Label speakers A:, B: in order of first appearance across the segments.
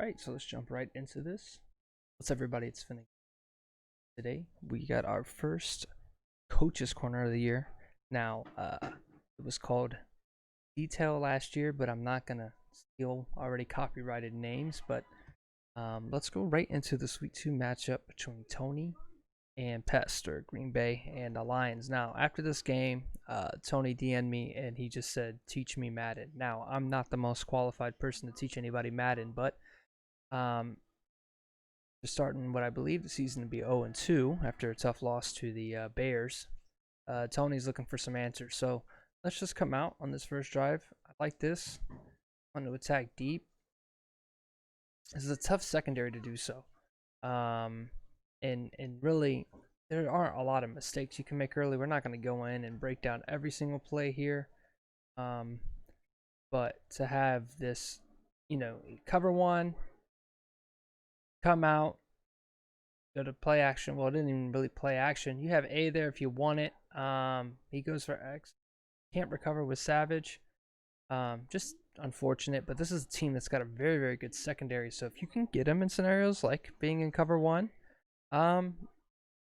A: Right, so let's jump right into this. What's everybody? It's Finnick. Today we got our first coaches corner of the year. Now, it was called Detail last year, but I'm not gonna steal already copyrighted names. But let's go right into the Sweet Two matchup between Tony and Pest, or Green Bay and the Lions. Now, after this game, Tony DM'd me and he just said, "Teach me Madden." Now, I'm not the most qualified person to teach anybody Madden, but um, they're starting what I believe the season to be 0-2 after a tough loss to the Bears. Tony's looking for some answers. So let's just come out on this first drive. I like this. I want to attack deep. This is a tough secondary to do so. And really, there aren't a lot of mistakes you can make early. We're not going to go in and break down every single play here. Um, but to have this, cover one, come out, go to play action. Well, it didn't even really play action. You have A there if you want it. He goes for X. Can't recover with Savage. Just unfortunate, but this is a team that's got a very, very good secondary. So if you can get him in scenarios like being in cover one, I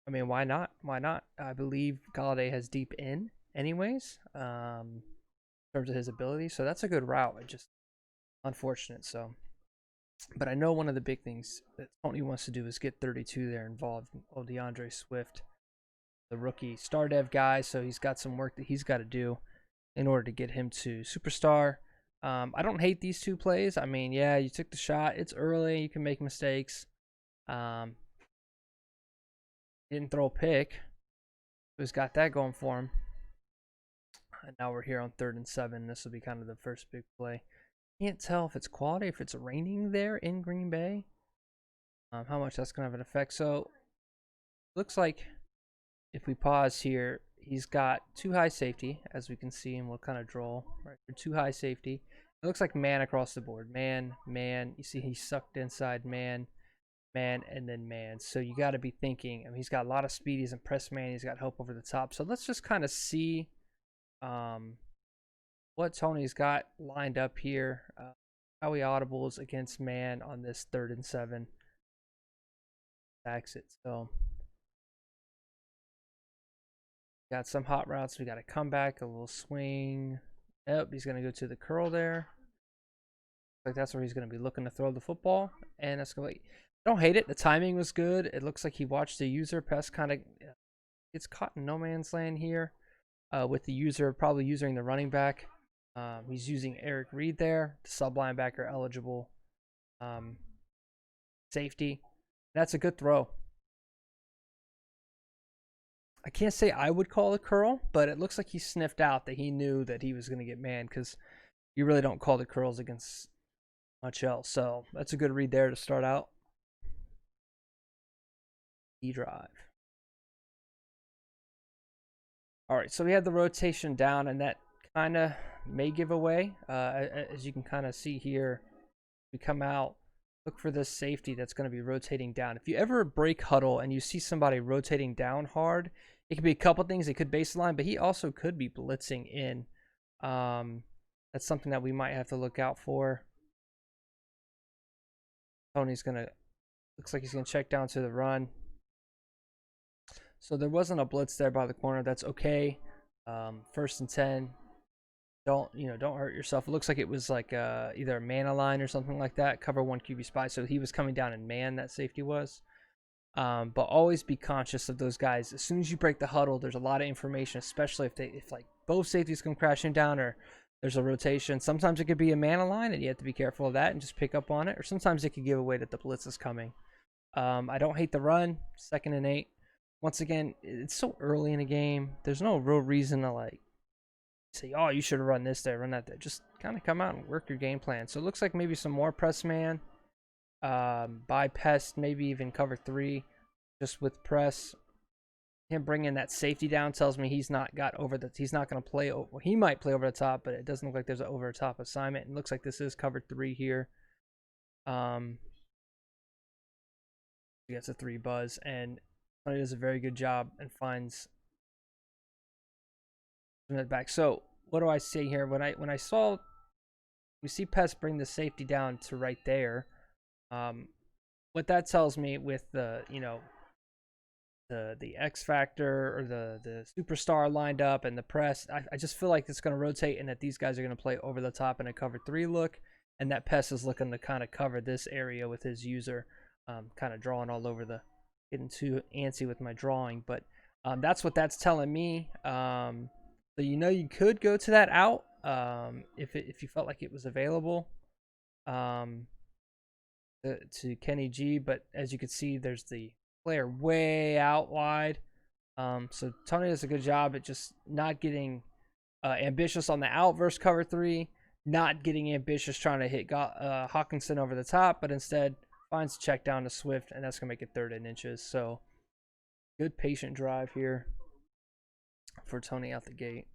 A: mean, why not? Why not? I believe Galladay has deep in, anyways, in terms of his ability. So that's a good route. It just unfortunate. So, but I know one of the big things that Tony wants to do is get 32 there involved. Oh, DeAndre Swift, the rookie star dev guy, so he's got some work that he's got to do in order to get him to superstar. I don't hate these two plays. I mean, yeah, you took the shot. It's early. You can make mistakes. Didn't throw a pick. He's got that going for him. And now we're here on 3rd and 7. This will be kind of the first big play. Can't tell if it's quality, if it's raining there in Green Bay. How much that's going to have an effect. So, looks like if we pause here, he's got too high safety, as we can see, and we'll kind of draw right for too high safety. It looks like man across the board. Man, man. You see he's sucked inside man, man, and then man. So you got to be thinking. I mean, he's got a lot of speed. He's in press man. He's got help over the top. So let's just kind of see what Tony's got lined up here. How he audibles against man on this 3rd and 7 exit. So got some hot routes. We got a comeback, a little swing. Yep, he's going to go to the curl there. Like that's where he's going to be looking to throw the football. And that's going to don't hate it. The timing was good. It looks like he watched the user. Pest kind of gets caught in no man's land here with the user probably using the running back. He's using Eric Reed there, the sub linebacker eligible safety. That's a good throw. I can't say I would call it curl, but it looks like he sniffed out that he knew that he was going to get man because you really don't call the curls against much else. So that's a good read there to start out. E drive. All right, so we have the rotation down, and that kind of may give away. As you can kind of see here, we come out, look for this safety that's going to be rotating down. If you ever break huddle and you see somebody rotating down hard, it could be a couple things. It could baseline, but he also could be blitzing in. That's something that we might have to look out for. Tony's going to, looks like he's going to check down to the run. So there wasn't a blitz there by the corner. That's okay. 1st and 10. Don't hurt yourself. It looks like it was like either a man line or something like that. Cover 1 QB spy. So he was coming down in man, that safety was. But always be conscious of those guys. As soon as you break the huddle, there's a lot of information, especially if like both safeties come crashing down or there's a rotation. Sometimes it could be a man line and you have to be careful of that and just pick up on it. Or sometimes it could give away that the blitz is coming. I don't hate the run. 2nd and 8. Once again, it's so early in the game. There's no real reason to like say, oh, you should have run this there, run that there. Just kind of come out and work your game plan. So it looks like maybe some more press man. By Pest, maybe even cover 3 just with press. Him bringing that safety down tells me he's not got over the, he's not going to play over, he might play over the top, but it doesn't look like there's an over the top assignment. It looks like this is cover 3 here. He gets a 3 buzz, and he does a very good job and finds that back. So what do I see here? When I saw, we see Pest bring the safety down to right there. What that tells me with the, you know, the X Factor or the superstar lined up and the press, I just feel like it's going to rotate and that these guys are going to play over the top in a cover three look, and that Pest is looking to kind of cover this area with his user, kind of drawing all over the, getting too antsy with my drawing, but that's what that's telling me. So you know you could go to that out if you felt like it was available um, to Kenny G, but as you can see, there's the player way out wide. So Tony does a good job at just not getting ambitious on the out versus cover three, not getting ambitious trying to hit Hawkinson over the top, but instead finds a check down to Swift, and that's going to make it 3rd and inches. So good patient drive here for Tony out the gate.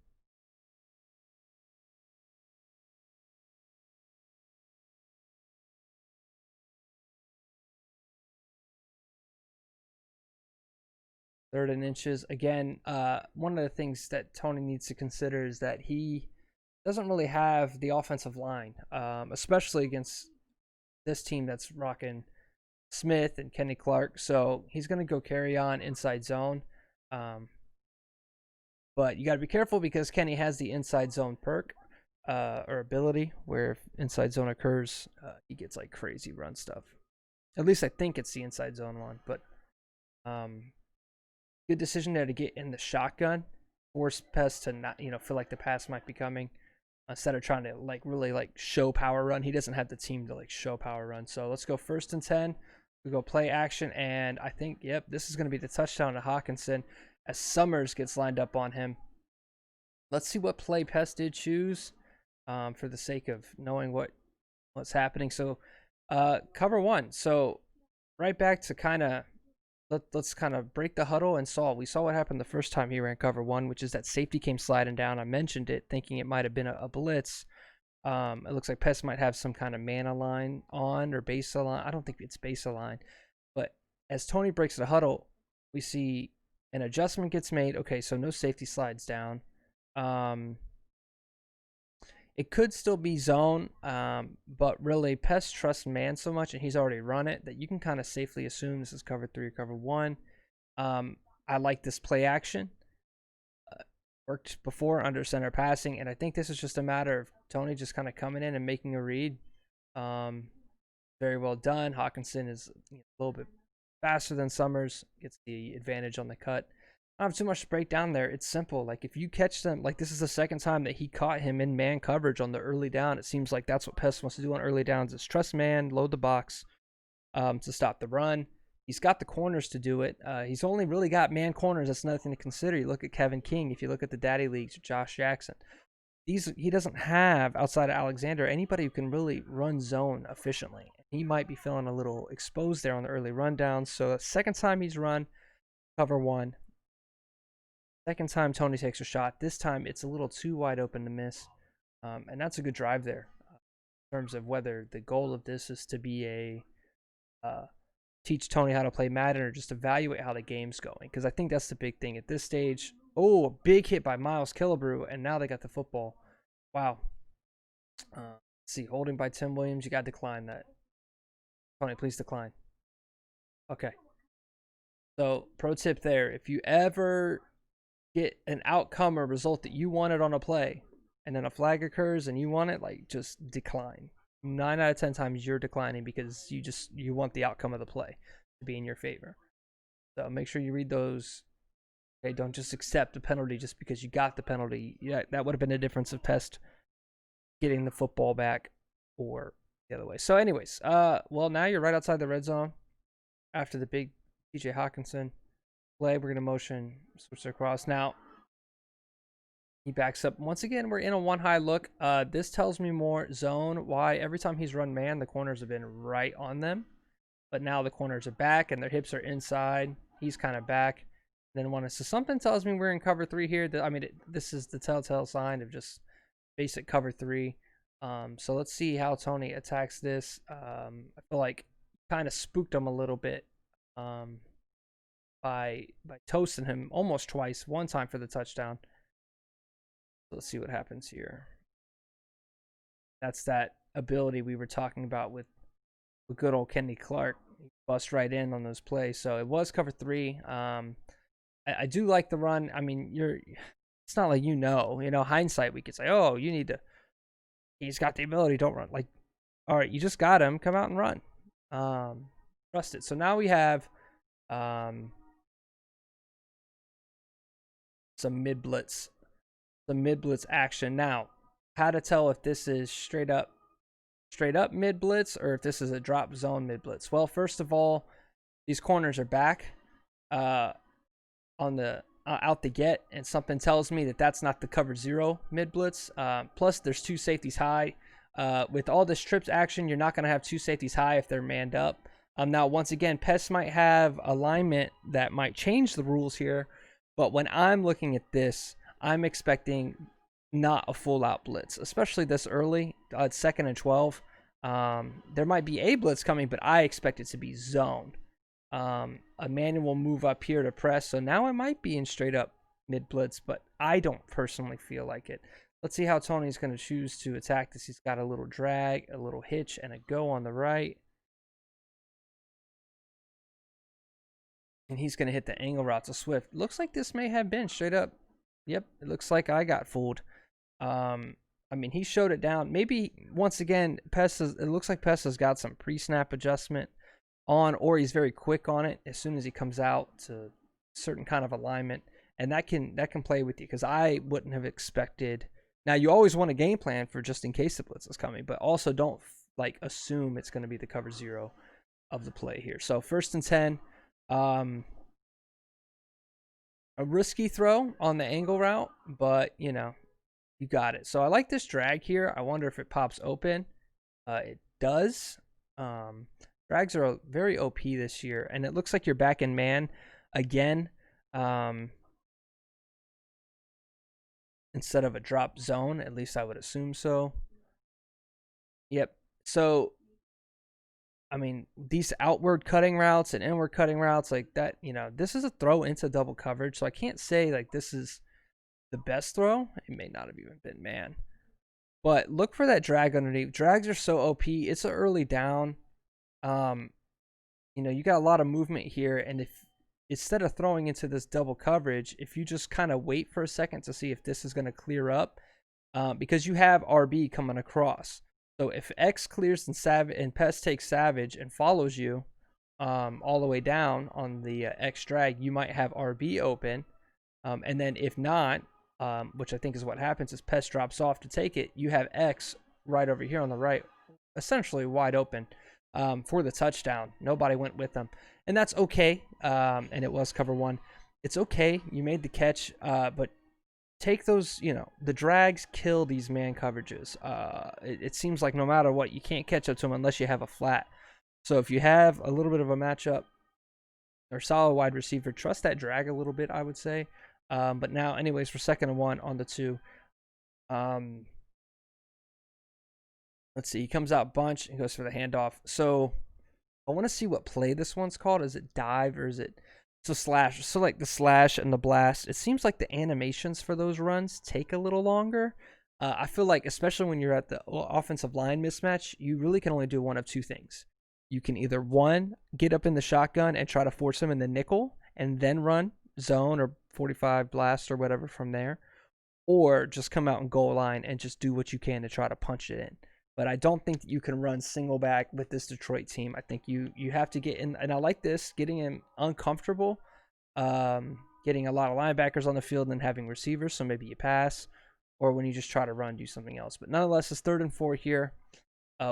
A: Third and inches. Again, one of the things that Tony needs to consider is that he doesn't really have the offensive line, especially against this team that's rocking Smith and Kenny Clark. So he's going to go carry on inside zone. But you got to be careful because Kenny has the inside zone perk or ability where if inside zone occurs, he gets like crazy run stuff. At least I think it's the inside zone one. But good decision there to get in the shotgun, force Pest to not, you know, feel like the pass might be coming instead of trying to like really like show power run. He doesn't have the team to like show power run. So let's go 1st and 10. We go play action, and I think, yep, this is going to be the touchdown to Hawkinson as Summers gets lined up on him. Let's see what play Pest did choose for the sake of knowing what's happening. So cover one. So right back to kind of let's kind of break the huddle and we saw what happened the first time he ran cover one, which is that safety came sliding down. I mentioned it thinking it might have been a blitz. It looks like Pest might have some kind of man align on or base align. I don't think it's base align, but as Tony breaks the huddle, we see an adjustment gets made. Okay, so no safety slides down. It could still be zone, but really Pest trusts man so much, and he's already run it, that you can kind of safely assume this is cover three or cover one. I like this play action. Worked before under center passing, and I think this is just a matter of Tony just kind of coming in and making a read. Very well done. Hawkinson is a little bit faster than Summers, gets the advantage on the cut. I don't have too much to break down there. It's simple. Like if you catch them, like this is the second time that he caught him in man coverage on the early down. It seems like that's what Pest wants to do on early downs is trust man, load the box to stop the run. He's got the corners to do it. He's only really got man corners. That's another thing to consider. You look at Kevin King. If you look at the Daddy Leagues, Josh Jackson. He doesn't have, outside of Alexander, anybody who can really run zone efficiently. He might be feeling a little exposed there on the early rundowns. So second time he's run, cover one. Second time Tony takes a shot. This time it's a little too wide open to miss. And that's a good drive there in terms of whether the goal of this is to be a teach Tony how to play Madden or just evaluate how the game's going. Because I think that's the big thing at this stage. Oh, a big hit by Miles Killebrew, and now they got the football. Wow. Let's see, holding by Tim Williams. You got to decline that. Tony, please decline. Okay. So, pro tip there. If you ever get an outcome or result that you wanted on a play, and then a flag occurs and you want it, like, just decline. 9 out of 10 times you're declining because you want the outcome of the play to be in your favor. So make sure you read those. Okay, don't just accept the penalty just because you got the penalty. Yeah, that would have been a difference of Pest getting the football back or the other way. So anyways, well, now you're right outside the red zone after the big TJ Hawkinson play. We're going to motion switch across. Now, he backs up. Once again, we're in a one high look. This tells me more zone. Why? Every time he's run man, the corners have been right on them. But now the corners are back and their hips are inside. He's kind of back. Then one. So something tells me we're in cover three here. I mean, this is the telltale sign of just basic cover three. So let's see how Tony attacks this. I feel like kind of spooked him a little bit by toasting him almost twice. One time for the touchdown. Let's see what happens here. That's that ability we were talking about with good old Kenny Clark bust right in on those plays. So it was cover 3. I do like the run. I mean, it's not like hindsight we could say, oh, he's got the ability, don't run. Like, all right, you just got him, come out and run. Trust it. So now we have some mid blitz action. Now, how to tell if this is straight up mid blitz or if this is a drop zone mid blitz? Well, first of all, these corners are back on the out the get, and something tells me that that's not the cover 0 mid blitz. Plus, there's 2 safeties high. With all this trips action, you're not going to have 2 safeties high if they're manned up. Now, once again, Pest might have alignment that might change the rules here, but when I'm looking at this, I'm expecting not a full-out blitz, especially this early. It's 2nd and 12. There might be a blitz coming, but I expect it to be zone. A manual move up here to press, so now it might be in straight-up mid-blitz, but I don't personally feel like it. Let's see how Tony's going to choose to attack this. He's got a little drag, a little hitch, and a go on the right. And he's going to hit the angle route to Swift. Looks like this may have been straight up. Yep, it looks like I got fooled. I mean, he showed it down. Maybe, once again, it looks like Pesta's got some pre-snap adjustment on, or he's very quick on it as soon as he comes out to certain kind of alignment. And that can play with you, because I wouldn't have expected. Now, you always want a game plan for just in case the blitz is coming, but also don't assume it's going to be the cover 0 of the play here. So 1st and 10. A risky throw on the angle route, but you got it. So I like this drag here. I wonder if it pops open. It does. Drags are very OP this year, and it looks like you're back in man again. Instead of a drop zone, at least I would assume so. Yep. So, I mean, these outward cutting routes and inward cutting routes like that, this is a throw into double coverage. So I can't say like this is the best throw. It may not have even been man. But look for that drag underneath. Drags are so OP. It's an early down. You got a lot of movement here, and if instead of throwing into this double coverage, if you just kind of wait for a second to see if this is going to clear up, because you have RB coming across. So if X clears and Pest takes Savage and follows you all the way down on the X drag, you might have RB open. And then if not, which I think is what happens, is Pest drops off to take it, you have X right over here on the right, essentially wide open for the touchdown. Nobody went with them. And that's okay. And it was cover 1. It's okay. You made the catch, but take those, the drags kill these man coverages. It seems like no matter what, you can't catch up to them unless you have a flat. So if you have a little bit of a matchup or solid wide receiver, trust that drag a little bit, I would say. But now, anyways, for 2nd and 1 on the 2. Let's see. He comes out bunch and goes for the handoff. So I want to see what play this one's called. Is it dive or is it... So slash, so like the slash and the blast, it seems like the animations for those runs take a little longer. I feel like, especially when you're at the offensive line mismatch, you really can only do one of 2 things. You can either, 1, get up in the shotgun and try to force him in the nickel and then run zone or 45 blast or whatever from there, or just come out and goal line and just do what you can to try to punch it in. But I don't think that you can run single back with this Detroit team. I think you have to get in, and I like this, getting him uncomfortable, getting a lot of linebackers on the field and then having receivers, so maybe you pass, or when you just try to run, do something else. But nonetheless, it's 3rd and 4 here.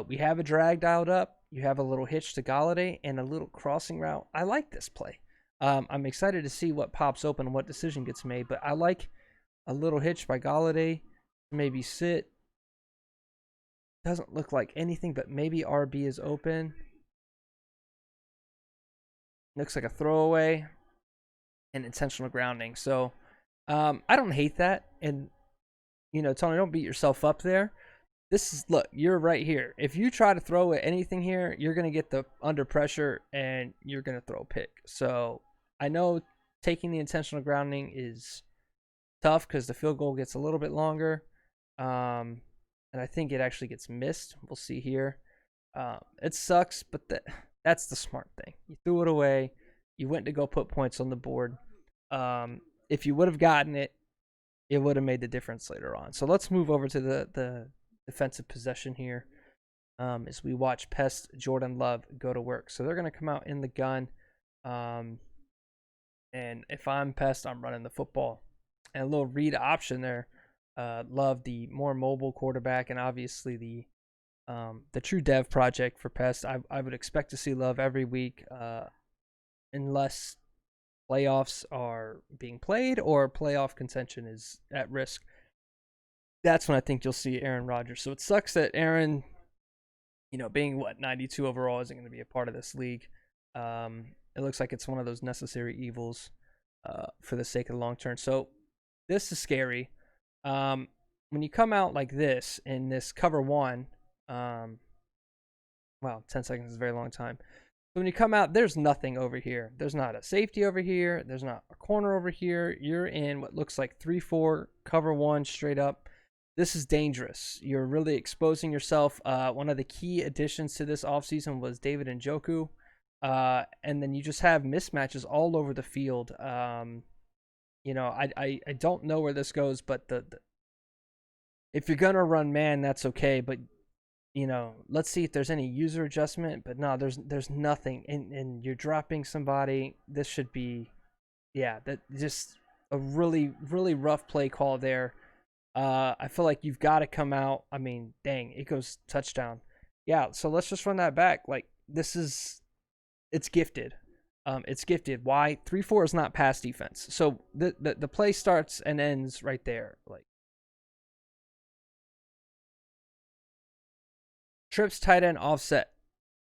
A: We have a drag dialed up. You have a little hitch to Galladay and a little crossing route. I like this play. I'm excited to see what pops open and what decision gets made, but I like a little hitch by Galladay, maybe sit. Doesn't look like anything, but maybe RB is open. Looks like a throwaway and intentional grounding. So I don't hate that. And, Tony, don't beat yourself up there. Look, you're right here. If you try to throw at anything here, you're going to get the under pressure and you're going to throw a pick. So I know taking the intentional grounding is tough because the field goal gets a little bit longer. And I think it actually gets missed. We'll see here. It sucks, but that's the smart thing. You threw it away. You went to go put points on the board. If you would have gotten it, it would have made the difference later on. So let's move over to the defensive possession here. As we watch Pest, Jordan Love go to work. So they're going to come out in the gun. And if I'm Pest, I'm running the football. And a little read option there. Love, the more mobile quarterback, and obviously the true dev project for Pest. I would expect to see Love every week, unless playoffs are being played or playoff contention is at risk. That's when I think you'll see Aaron Rodgers. So it sucks that Aaron, being 92 overall, isn't going to be a part of this league. It looks like it's one of those necessary evils for the sake of the long term. So this is scary. When you come out like this in this cover one, wow, 10 seconds is a very long time. So when you come out, there's nothing over here. There's not a safety over here. There's not a corner over here. You're in what looks like 3-4, cover one straight up. This is dangerous. You're really exposing yourself. One of the key additions to this offseason was David Njoku. And then you just have mismatches all over the field. I don't know where this goes, but if you're gonna run man, that's okay. But let's see if there's any user adjustment. But no, there's nothing. And you're dropping somebody. This should be, that just a really, really rough play call there. I feel like you've got to come out. I mean, dang, it goes touchdown. Yeah, so let's just run that back. Like, it's gifted. It's gifted. Why? 3-4 is not pass defense. So the play starts and ends right there. Like, trips, tight end, offset.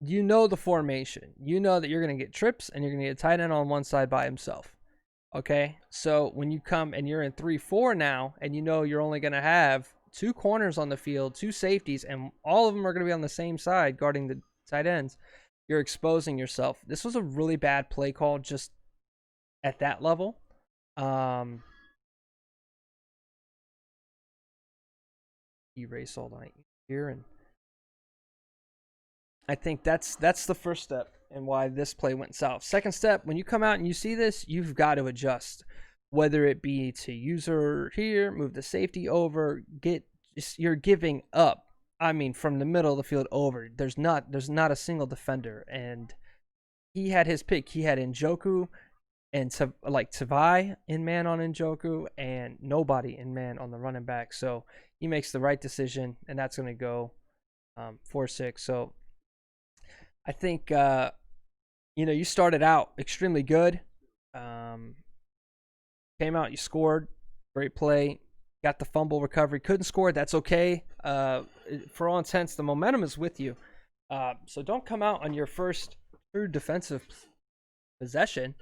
A: You know the formation. You know that you're going to get trips and you're going to get tight end on one side by himself. Okay, so when you come and you're in 3-4 now, and you're only going to have 2 corners on the field, 2 safeties, and all of them are going to be on the same side guarding the tight ends, you're exposing yourself. This was a really bad play call just at that level. Erase all that here, and I think that's the first step and why this play went south. Second step, when you come out and you see this, you've got to adjust. Whether it be to user here, move the safety over, you're giving up. I mean, from the middle of the field over. There's not a single defender, and he had his pick. He had Njoku and Tavai in man on Njoku, and nobody in man on the running back. So he makes the right decision, and that's going to go 4-6. So I think you started out extremely good. Came out, you scored, great play, got the fumble recovery, couldn't score. That's okay. For all intents, the momentum is with you. So don't come out on your first true defensive possession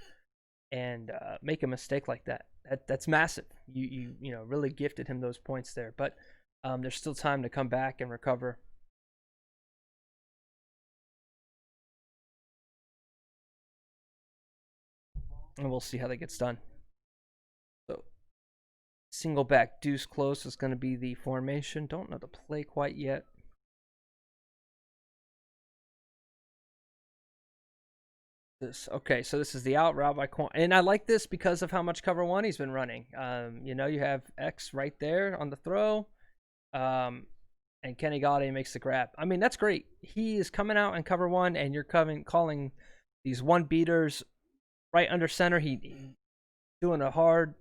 A: and make a mistake like that. That's massive. You really gifted him those points there, but there's still time to come back and recover. And we'll see how that gets done. So, single back deuce close is going to be the formation. Don't know the play quite yet. Okay, so this is the out route by Quan. And I like this because of how much cover one he's been running. You have X right there on the throw. And Kenny Golladay makes the grab. I mean, that's great. He is coming out in cover one, and you're calling these one beaters right under center. He doing a hard,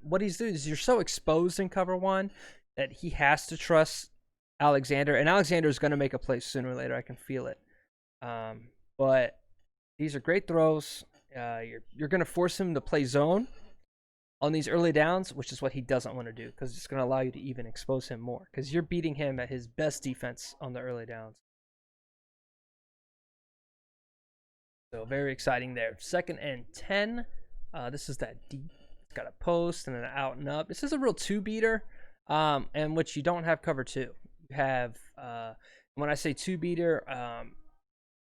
A: what he's doing is you're so exposed in cover one that he has to trust Alexander, and Alexander is going to make a play sooner or later. I can feel it. But these are great throws. You're going to force him to play zone on these early downs, which is what he doesn't want to do, because it's going to allow you to even expose him more, because you're beating him at his best defense on the early downs. So very exciting there. 2nd and 10. This is that deep. It's got a post and an out and up. This is a real 2-beater, and which you don't have cover 2. You have, when I say 2-beater,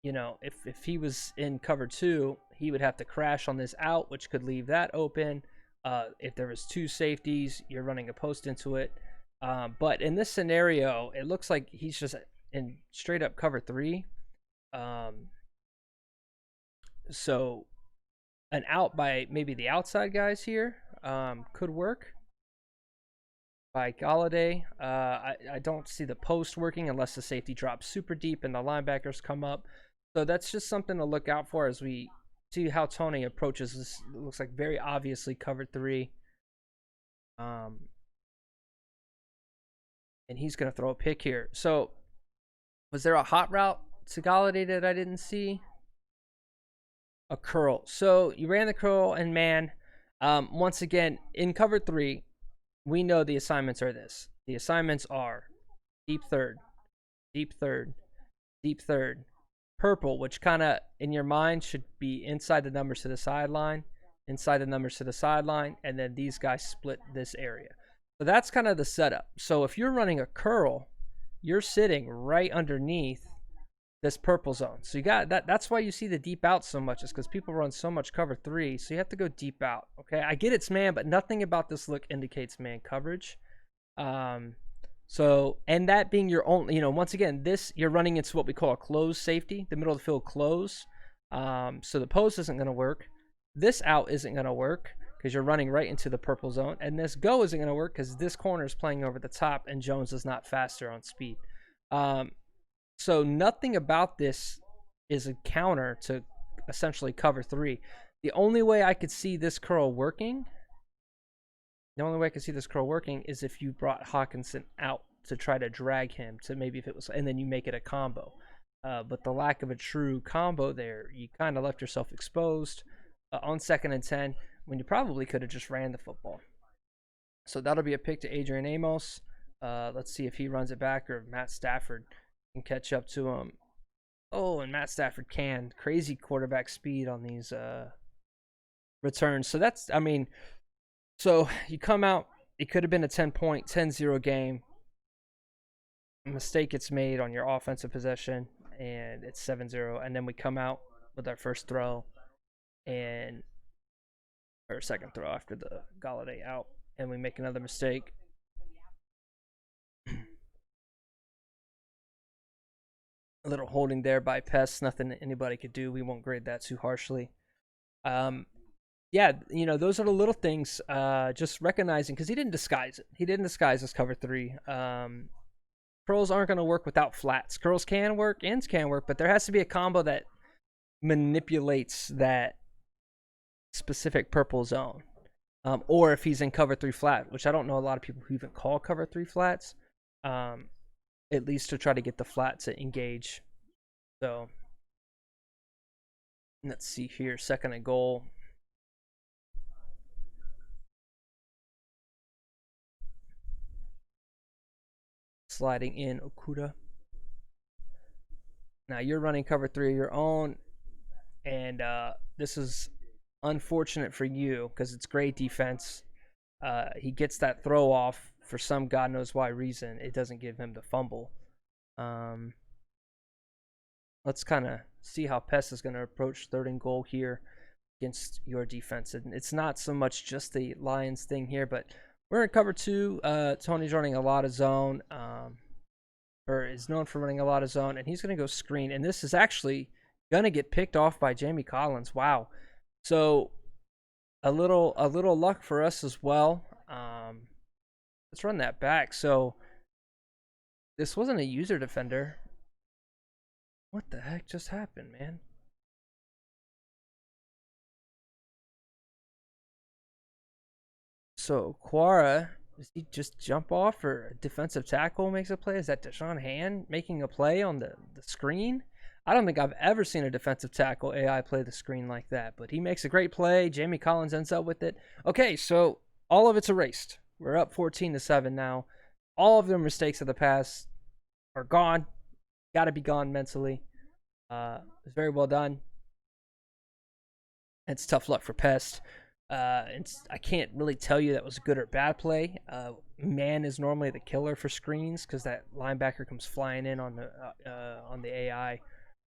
A: if he was in cover 2, he would have to crash on this out, which could leave that open. If there was 2 safeties, you're running a post into it. But in this scenario, it looks like he's just in straight up cover 3. So an out by maybe the outside guys here could work by Galladay. I don't see the post working unless the safety drops super deep and the linebackers come up. So that's just something to look out for as we see how Tony approaches this. It looks like very obviously cover 3. And he's going to throw a pick here. So was there a hot route to Galladay that I didn't see? A curl. So you ran the curl and man. Once again, in cover 3, we know the assignments are this. The assignments are deep third, deep third, deep third, purple, which kind of in your mind should be inside the numbers to the sideline, inside the numbers to the sideline, and then these guys split this area. So that's kind of the setup. So if you're running a curl, you're sitting right underneath this purple zone. So you got that. That's why you see the deep out so much, is because people run so much cover 3. So you have to go deep out. Okay, I get it's man, but nothing about this look indicates man coverage. So, and that being your only, once again, this, you're running into what we call a closed safety, the middle of the field close. So the post isn't going to work. This out isn't going to work because you're running right into the purple zone. And this go isn't going to work because this corner is playing over the top and Jones is not faster on speed. So nothing about this is a counter to essentially cover 3. The only way I could see this curl working, is if you brought Hockenson out to try to drag him to maybe if it was, and then you make it a combo. But the lack of a true combo there, you kind of left yourself exposed on 2nd and 10 when you probably could have just ran the football. So that'll be a pick to Adrian Amos. Let's see if he runs it back or Matt Stafford can catch up to him. Oh, and Matt Stafford can. Crazy quarterback speed on these returns. So that's, so you come out, it could have been a 10-0 game. A mistake gets made on your offensive possession, and it's 7-0. And then we come out with our first throw, or second throw after the Galladay out, and we make another mistake. A little holding there by Pest, nothing that anybody could do. We won't grade that too harshly. Yeah, those are the little things. Just recognizing, because he didn't disguise it. He didn't disguise this cover 3. Curls aren't going to work without flats. Curls can work, ends can work, but there has to be a combo that manipulates that specific purple zone. Or if he's in cover 3 flat, which I don't know a lot of people who even call cover 3 flats. At least to try to get the flat to engage. So let's see here, 2nd and goal. Sliding in Okudah. Now you're running cover 3 of your own, and this is unfortunate for you because it's great defense. He gets that throw off for some God knows why reason. It doesn't give him the fumble. Let's kind of see how Pest is going to approach 3rd and goal here against your defense. And it's not so much just the Lions thing here, but we're in cover 2. Tony's running a lot of zone, or is known for running a lot of zone, and he's going to go screen. And this is actually going to get picked off by Jamie Collins. Wow. So a little luck for us as well. Let's run that back. So this wasn't a user defender. What the heck just happened, man? So Quara, does he just jump off, or a defensive tackle makes a play? Is that Deshaun Hand making a play on the screen? I don't think I've ever seen a defensive tackle AI play the screen like that, but he makes a great play. Jamie Collins ends up with it. Okay, so all of it's erased. We're up 14-7 now. All of the mistakes of the past are gone. Got to be gone mentally. It's very well done. It's tough luck for Pest. I can't really tell you that was a good or bad play. Man is normally the killer for screens because that linebacker comes flying in on the AI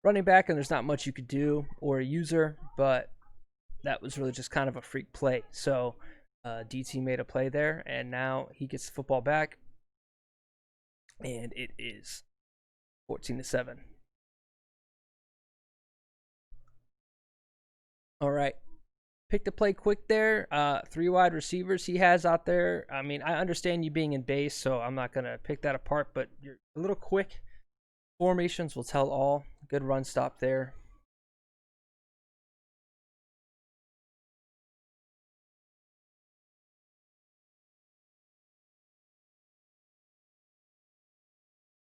A: running back, and there's not much you could do, or a user, but that was really just kind of a freak play. So DT made a play there, and now he gets the football back, and it is 14-7. All right. Pick the play quick there. 3 wide receivers he has out there. I mean, I understand you being in base, so I'm not going to pick that apart, but you're a little quick. Formations will tell all. Good run stop there.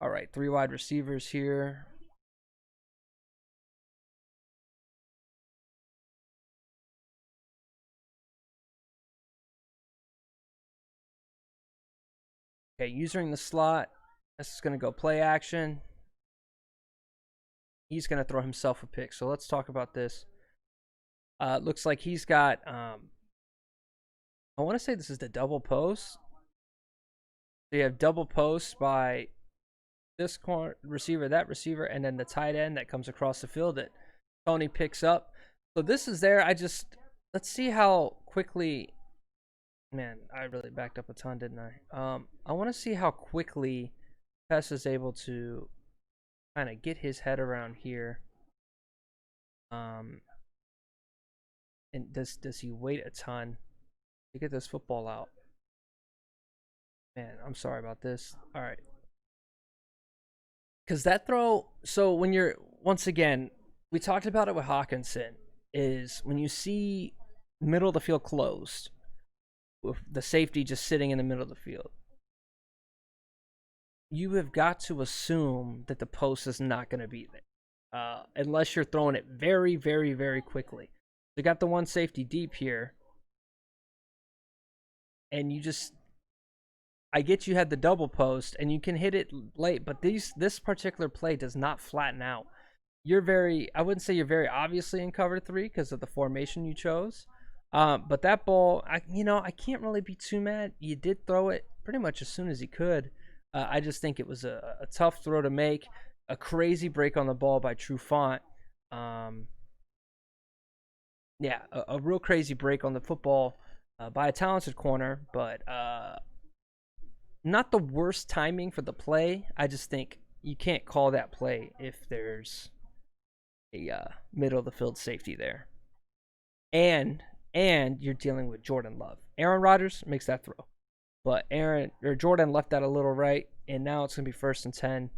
A: All right, 3 wide receivers here. Okay, using the slot. This is going to go play action. He's going to throw himself a pick. So let's talk about this. Looks like he's got, I want to say this is the double post. So you have double post by this receiver, that receiver, and then the tight end that comes across the field that Tony picks up. So this is there. Let's see how quickly, man, I really backed up a ton, didn't I? I want to see how quickly Pest is able to kind of get his head around here. And does he wait a ton to get this football out? Man, I'm sorry about this. All right. Because that throw, so when you're, once again, we talked about it with Hawkinson, is when you see middle of the field closed, with the safety just sitting in the middle of the field, you have got to assume that the post is not going to be there, unless you're throwing it very, very, very quickly. You got the one safety deep here, and you just, I get you had the double post, and you can hit it late, but this particular play does not flatten out. You're very, I wouldn't say you're very obviously in cover 3 because of the formation you chose. But that ball, I can't really be too mad. You did throw it pretty much as soon as he could. I just think it was a tough throw to make. A crazy break on the ball by Trufant. Yeah, a real crazy break on the football by a talented corner, but not the worst timing for the play. I just think you can't call that play if there's a middle of the field safety there. And you're dealing with Jordan Love. Aaron Rodgers makes that throw, but Jordan left that a little right, and now it's gonna be 1st and 10.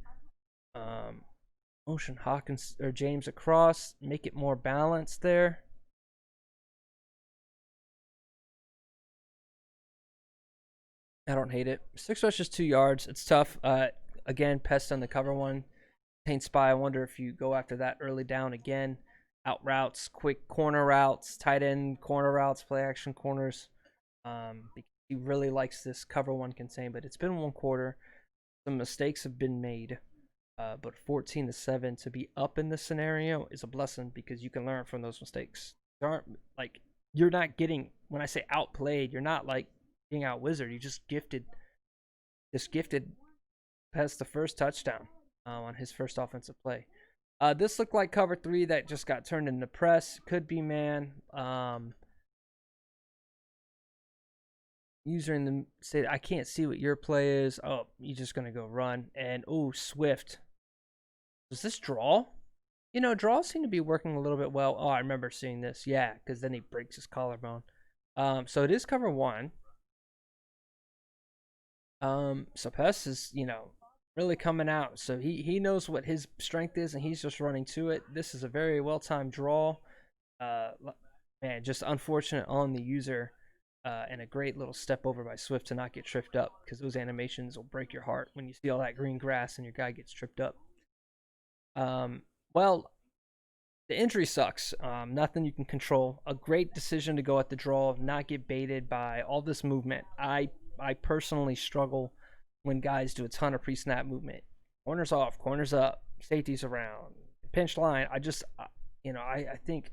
A: Motion Hawkins or James across, make it more balanced there. I don't hate it. 6 rushes, 2 yards. It's tough. Again, Pest on the cover one. Paint Spy. I wonder if you go after that early down again. Out routes, quick corner routes, tight end corner routes, play action corners. He really likes this cover one contain, but it's been 1 quarter. Some mistakes have been made, but 14-7 to be up in this scenario is a blessing because you can learn from those mistakes. There aren't like you're not getting, when I say outplayed, you're not like being out wizard. You just gifted Pest the first touchdown on his first offensive play. This looked like cover 3 that just got turned into press. Could be man. User in the say, I can't see what your play is. Oh, you're just gonna go run. And oh, Swift. Was this draw? Draws seem to be working a little bit well. Oh, I remember seeing this. Yeah, because then he breaks his collarbone. So it is cover 1. So Pest is, really coming out. So he knows what his strength is, and he's just running to it. This is a very well-timed draw. Man, just unfortunate on the user, and a great little step over by Swift to not get tripped up, because those animations will break your heart when you see all that green grass and your guy gets tripped up. Well, the injury sucks. Nothing you can control. A great decision to go at the draw, not get baited by all this movement. I personally struggle when guys do a ton of pre-snap movement. Corners off, corners up, safeties around, pinch line. I think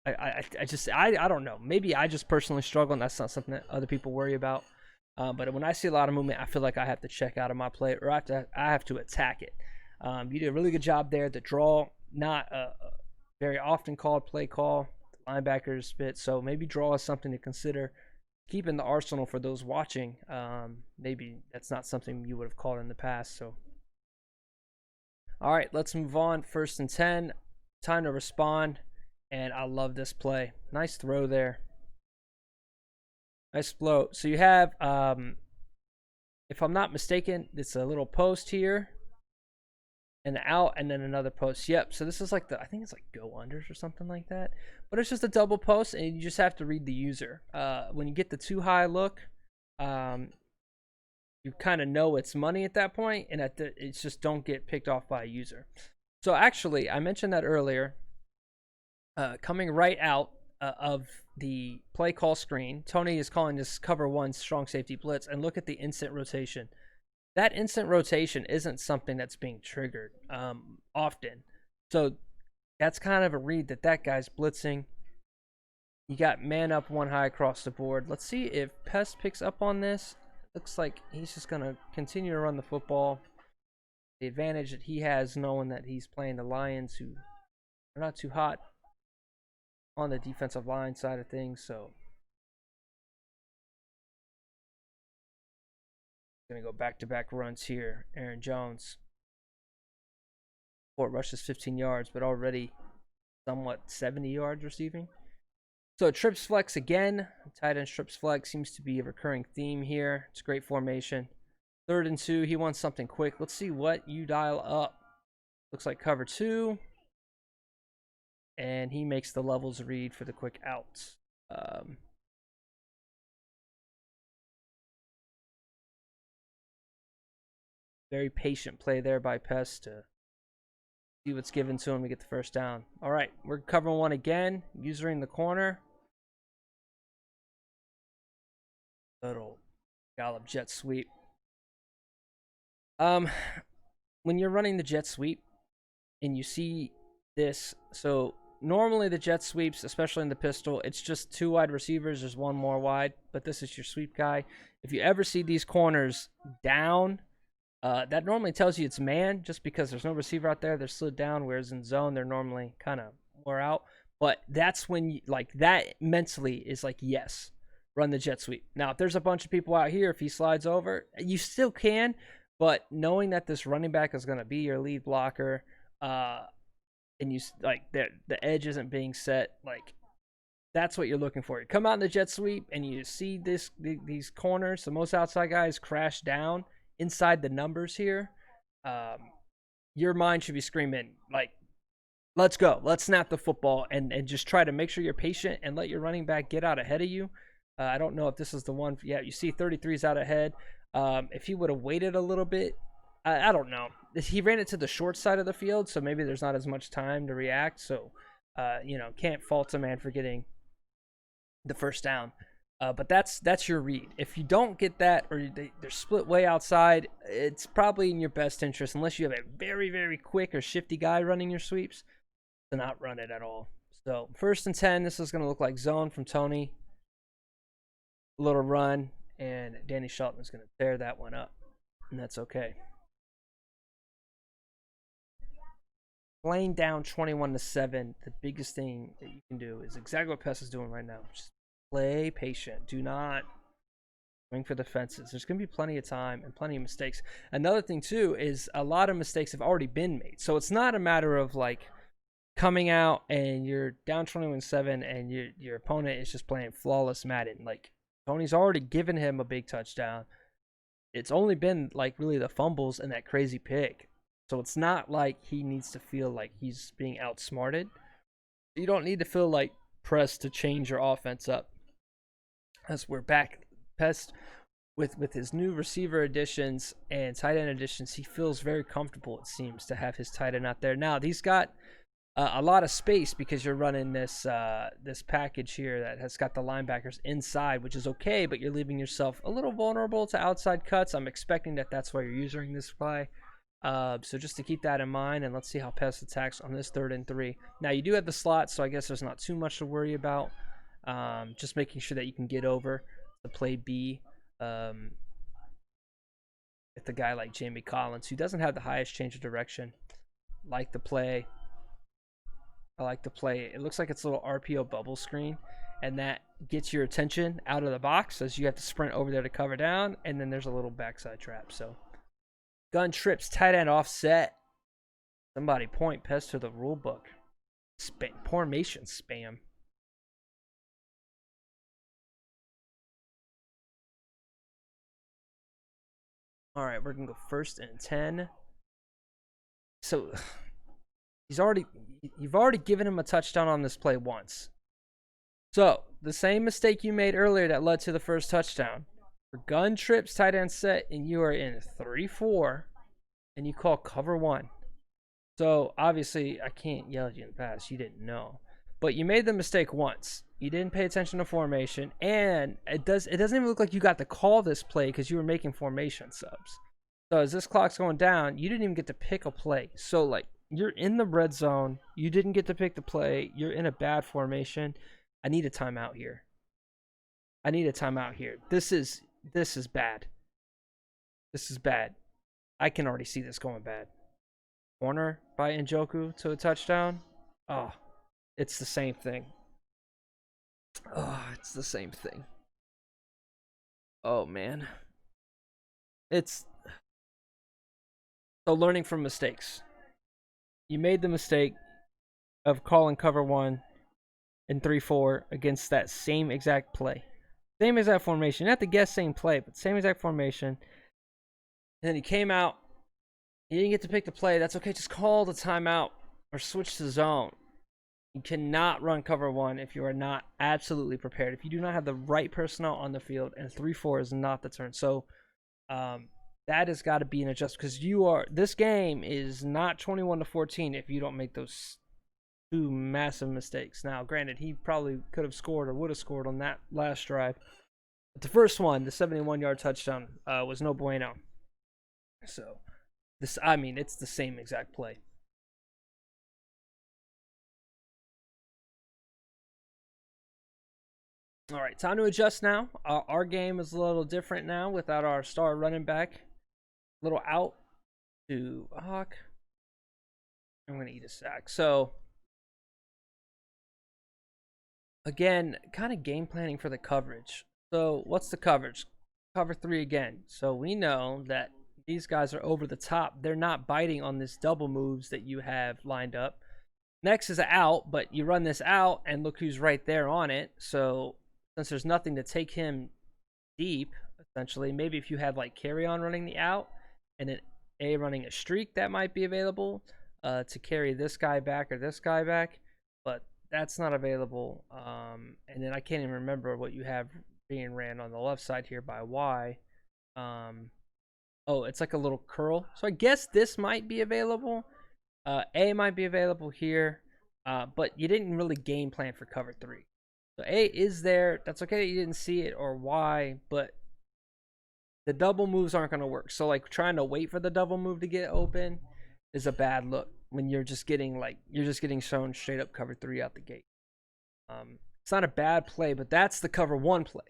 A: I don't know. Maybe I just personally struggle, and that's not something that other people worry about. But when I see a lot of movement, I feel like I have to check out of my play, or I have to attack it. You did a really good job there. The draw, not a very often called play call. The linebackers bit, so maybe draw is something to consider. Keep in the arsenal for those watching. Maybe that's not something you would have called in the past. So All right, let's move on. 1st and 10. Time to respond. And I love this play. Nice throw there. Nice flow. So you have, if I'm not mistaken, it's a little post here. And out, and then another post. Yep. So this is like I think it's like go unders or something like that. But it's just a double post, and you just have to read the user. When you get the too high look, you kind of know it's money at that point, and it's just don't get picked off by a user. So actually, I mentioned that earlier. Coming right out of the play call screen, Tony is calling this cover 1 strong safety blitz, and look at the instant rotation. That instant rotation isn't something that's being triggered often. So that's kind of a read that guy's blitzing. You got man up 1 high across the board. Let's see if Pest picks up on this. Looks like he's just going to continue to run the football. The advantage that he has knowing that he's playing the Lions, who are not too hot on the defensive line side of things. So going to go back-to-back runs here. Aaron Jones. 4 rushes, 15 yards, but already somewhat 70 yards receiving. So trips flex again. Tight end trips flex seems to be a recurring theme here. It's a great formation. 3rd and 2. He wants something quick. Let's see what you dial up. Looks like cover 2. And he makes the levels read for the quick outs. Very patient play there by Pest to see what's given to him to get the 1st down. All right, we're covering 1 again. User in the corner. Little Gallup jet sweep. When you're running the jet sweep and you see this, so normally the jet sweeps, especially in the pistol, it's just 2 wide receivers. There's 1 more wide, but this is your sweep guy. If you ever see these corners down, that normally tells you it's man, just because there's no receiver out there. They're slid down, whereas in zone, they're normally kind of more out. But that's when you, like, that mentally is like, yes, run the jet sweep. Now, if there's a bunch of people out here, if he slides over, you still can. But knowing that this running back is going to be your lead blocker, and you like the edge isn't being set, like that's what you're looking for. You come out in the jet sweep and you see these corners, the most outside guys crash down inside the numbers here. Your mind should be screaming like, let's go, let's snap the football, and just try to make sure you're patient and let your running back get out ahead of you. I don't know if this is the one. Yeah, you see 33's out ahead. If he would have waited a little bit, I don't know. He ran it to the short side of the field, so maybe there's not as much time to react. So, can't fault a man for getting the 1st down. But that's your read. If you don't get that, or they're split way outside, it's probably in your best interest, unless you have a very, very quick or shifty guy running your sweeps, to not run it at all. So 1st and 10, this is going to look like zone from Tony. A little run, and Danny Shelton is going to tear that one up, and that's okay. Playing down 21-7, the biggest thing that you can do is exactly what Pest is doing right now. Just play patient. Do not swing for the fences. There's going to be plenty of time and plenty of mistakes. Another thing, too, is a lot of mistakes have already been made. So it's not a matter of, like, coming out and you're down 21-7 and your opponent is just playing flawless Madden. Like, Tony's already given him a big touchdown. It's only been, like, really the fumbles and that crazy pick. So it's not like he needs to feel like he's being outsmarted. You don't need to feel like pressed to change your offense up. As we're back, Pest, with his new receiver additions and tight end additions, he feels very comfortable, it seems, to have his tight end out there. Now, he's got a lot of space because you're running this package here that has got the linebackers inside, which is okay, but you're leaving yourself a little vulnerable to outside cuts. I'm expecting that's why you're using this play. So just to keep that in mind, and let's see how Pest attacks on this 3rd and 3. Now, you do have the slot, so I guess there's not too much to worry about. Just making sure that you can get over the play B with a guy like Jamie Collins, who doesn't have the highest change of direction. I like the play. It looks like it's a little RPO bubble screen, and that gets your attention out of the box as you have to sprint over there to cover down, and then there's a little backside trap. So gun trips, tight end offset. Somebody point pest to the rule book. Formation spam. All right, we're gonna go 1st and 10. So you've already given him a touchdown on this play once. So the same mistake you made earlier that led to the first touchdown. For gun trips, tight end set, and you are in 3-4, and you call cover 1. So obviously I can't yell at you in the past. You didn't know, but you made the mistake once. You didn't pay attention to formation, and it doesn't even look like you got to call this play because you were making formation subs. So as this clock's going down, you didn't even get to pick a play. So like you're in the red zone, you didn't get to pick the play. You're in a bad formation. I need a timeout here. I need a timeout here. This is bad. This is bad. I can already see this going bad. Corner by Njoku to a touchdown. Oh, it's the same thing. Oh, it's the same thing. Oh, man. It's... So learning from mistakes. You made the mistake of calling cover 1 in 3-4 against that same exact play. Same exact formation. You have to guess same play, but same exact formation. And then he came out. You didn't get to pick the play. That's okay. Just call the timeout or switch to zone. You cannot run cover 1 if you are not absolutely prepared. If you do not have the right personnel on the field, and 3-4 is not the turn. So that has got to be an adjustment because this game is not 21-14 if you don't make those 2 massive mistakes. Now, granted, he probably could have scored or would have scored on that last drive. But the first one, the 71-yard touchdown, was no bueno. So it's the same exact play. All right, time to adjust now. Our game is a little different now without our star running back. A little out to Hawk. I'm going to eat a sack. So, again, kind of game planning for the coverage. So, what's the coverage? Cover 3 again. So, we know that these guys are over the top. They're not biting on this double moves that you have lined up. Next is an out, but you run this out, and look who's right there on it. So, since there's nothing to take him deep, essentially, maybe if you had like carry on running the out and then A running a streak, that might be available to carry this guy back or this guy back, but that's not available. And then I can't even remember what you have being ran on the left side here by Y. Oh, it's like a little curl. So I guess this might be available. A might be available here, but you didn't really game plan for cover 3. So A is there. That's okay that you didn't see it, or Y, but the double moves aren't going to work. So like trying to wait for the double move to get open is a bad look when you're just getting shown straight up cover 3 out the gate. It's not a bad play, but that's the cover 1 play.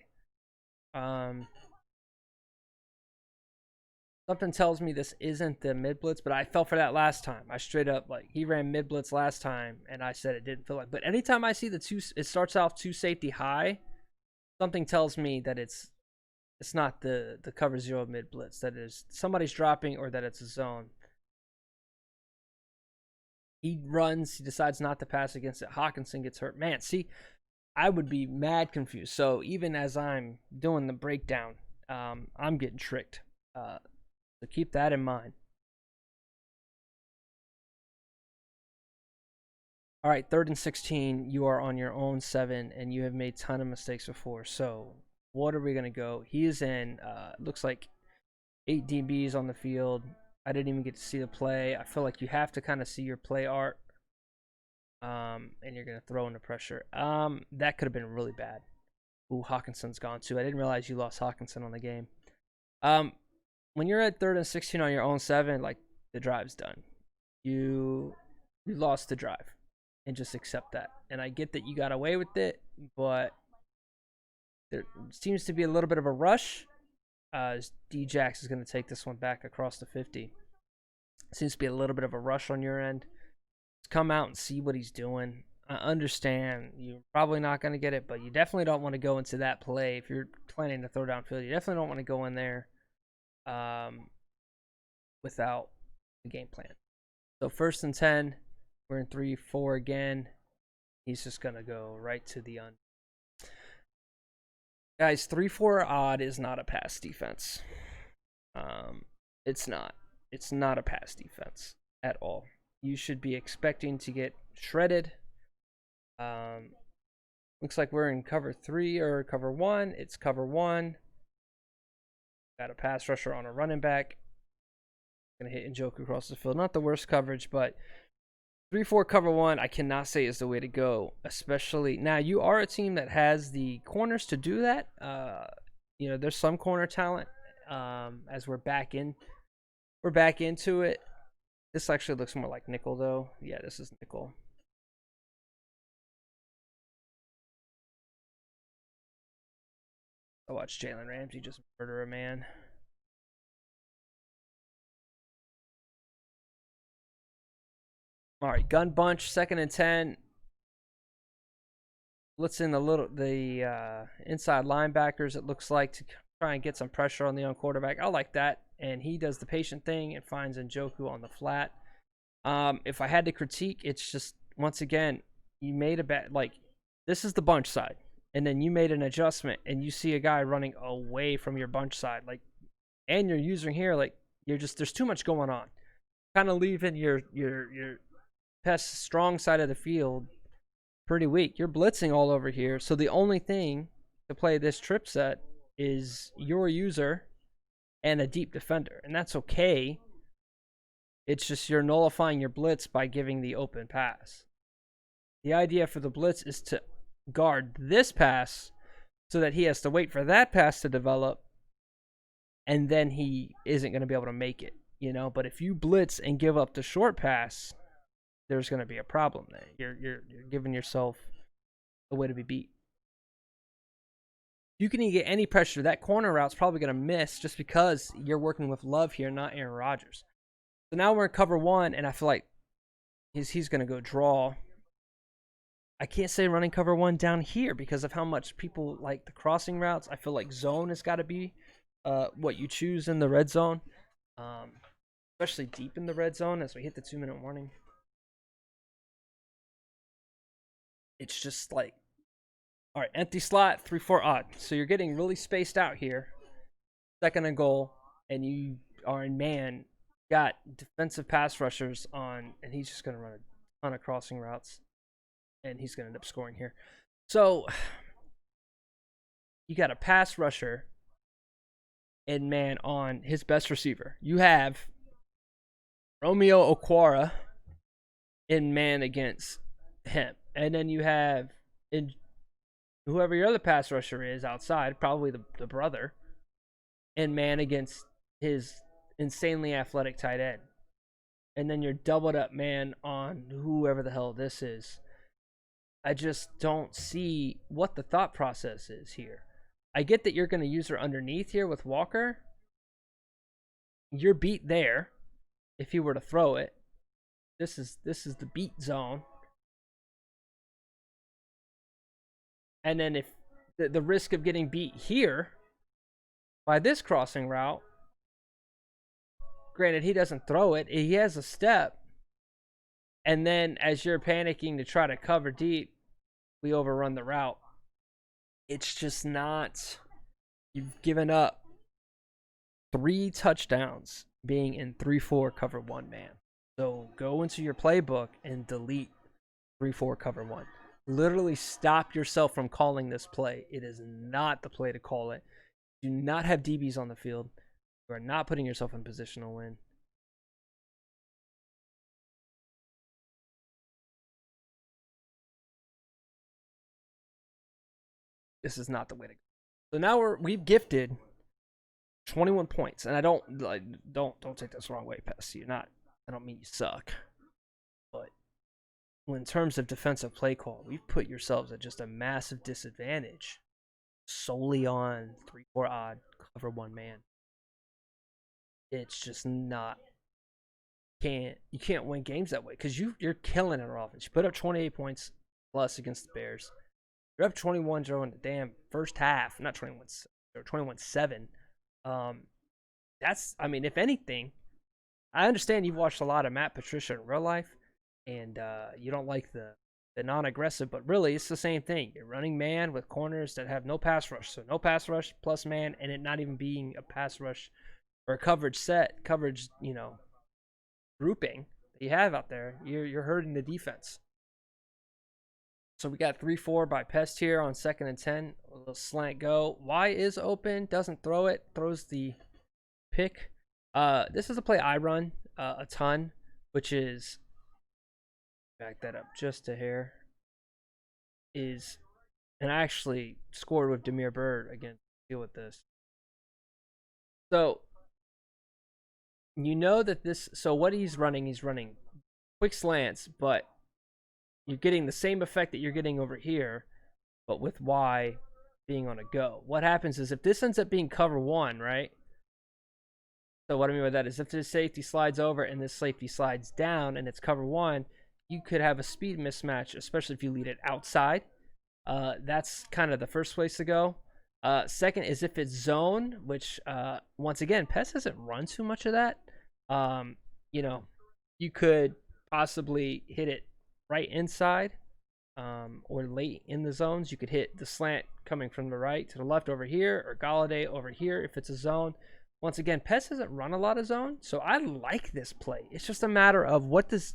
A: Something tells me this isn't the mid blitz, but I fell for that last time. I straight up, like, he ran mid blitz last time, and I said it didn't feel like. But anytime I see it starts off 2 safety high, something tells me that it's not the cover 0 mid blitz. That is somebody's dropping or that it's a zone. He runs. He decides not to pass against it. Hawkinson gets hurt. Man, see, I would be mad confused. So even as I'm doing the breakdown, I'm getting tricked. So keep that in mind. All right, 3rd and 16. You are on your own 7, and you have made a ton of mistakes before. So what are we going to go? He is in, looks like 8 DBs on the field. I didn't even get to see the play. I feel like you have to kind of see your play art. And you're going to throw into pressure. That could have been really bad. Ooh, Hawkinson's gone too. I didn't realize you lost Hawkinson on the game. When you're at 3rd and 16 on your own 7, like, the drive's done. You lost the drive, and just accept that. And I get that you got away with it, but there seems to be a little bit of a rush. D-Jax is going to take this one back across the 50. Seems to be a little bit of a rush on your end. Just come out and see what he's doing. I understand you're probably not going to get it, but you definitely don't want to go into that play. If you're planning to throw downfield, you definitely don't want to go in there without a game plan. So 1st and 10, we're in 3-4 again. He's just gonna go right to the under. Guys, 3-4 odd is not a pass defense. It's not. It's not a pass defense at all. You should be expecting to get shredded. Looks like we're in cover 3 or cover 1. It's cover 1. Got a pass rusher on a running back. Gonna hit Njoku across the field. Not the worst coverage, but 3-4 cover 1, I cannot say is the way to go. Especially now, you are a team that has the corners to do that. There's some corner talent. As we're back into it. This actually looks more like nickel, though. Yeah, this is nickel. I watched Jalen Ramsey just murder a man. All right, gun bunch, 2nd and 10. Let's in the inside linebackers, it looks like, to try and get some pressure on the young quarterback. I like that. And he does the patient thing and finds Njoku on the flat. If I had to critique, it's just, once again, you made a bet. Like, this is the bunch side. And then you made an adjustment and you see a guy running away from your bunch side. Like, and you're using here, like, there's too much going on. Kind of leaving your best strong side of the field pretty weak. You're blitzing all over here. So the only thing to play this trip set is your user and a deep defender. And that's okay. It's just you're nullifying your blitz by giving the open pass. The idea for the blitz is to guard this pass so that he has to wait for that pass to develop, and then he isn't going to be able to make it, But if you blitz and give up the short pass, there's going to be a problem there. You're giving yourself a way to be beat. You can get any pressure. That corner route's probably going to miss just because you're working with Love here, not Aaron Rodgers. So now we're in cover 1, and I feel like he's going to go draw. I can't say running cover 1 down here because of how much people like the crossing routes. I feel like zone has got to be what you choose in the red zone, especially deep in the red zone as we hit the 2-minute warning. It's just like, all right, empty slot, 3-4 odd. So you're getting really spaced out here. 2nd and goal, and you are in man. Got defensive pass rushers on, and he's just going to run a ton of crossing routes. And he's going to end up scoring here. So, you got a pass rusher in man on his best receiver. You have Romeo Okwara in man against him. And then you have whoever your other pass rusher is outside, probably the brother, in man against his insanely athletic tight end. And then you're doubled up man on whoever the hell this is. I just don't see what the thought process is here. I get that you're going to use her underneath here with Walker. You're beat there if you were to throw it. This is the beat zone. And then if the risk of getting beat here by this crossing route, granted he doesn't throw it, he has a step. And then as you're panicking to try to cover deep, we overrun the route. It's just not. You've given up 3 touchdowns being in 3-4 cover 1 man. So go into your playbook and delete 3-4 cover 1. Literally stop yourself from calling this play. It is not the play to call it. Do not have DBs on the field. You are not putting yourself in position to win. This is not the way to go. So now we've gifted 21 points, and I don't take this the wrong way, Pesty. I don't mean you suck, but in terms of defensive play call, we've put yourselves at just a massive disadvantage solely on 3-4 odd cover 1 man. It's just not. You can't win games that way because you're killing our offense. You put up 28 points plus against the Bears. You're up 21-0 in the damn first half. Not 21, or 21-7. That's, I mean, if anything, I understand you've watched a lot of Matt Patricia in real life, and you don't like the non-aggressive, but really it's the same thing. You're running man with corners that have no pass rush, so no pass rush plus man, and it not even being a pass rush or a coverage, grouping that you have out there. You're hurting the defense. So we got 3-4 by Pest here on 2nd and 10. A little slant go. Y is open, doesn't throw it, throws the pick. This is a play I run a ton, which is, back that up just a hair, and I actually scored with Demir Bird against deal with this. So you know that so what he's running quick slants, but you're getting the same effect that you're getting over here, but with Y being on a go. What happens is if this ends up being cover one, right? So what I mean by that is if this safety slides over and this safety slides down and it's cover one, you could have a speed mismatch, especially if you lead it outside. That's kind of the first place to go. Second is if it's zone, which once again, Pest doesn't run too much of that. You could possibly hit it right inside or late in the zones. You could hit the slant coming from the right to the left over here, or Galladay over here if it's a zone. Once again, Pest doesn't run a lot of zone, so I like this play. It's just a matter of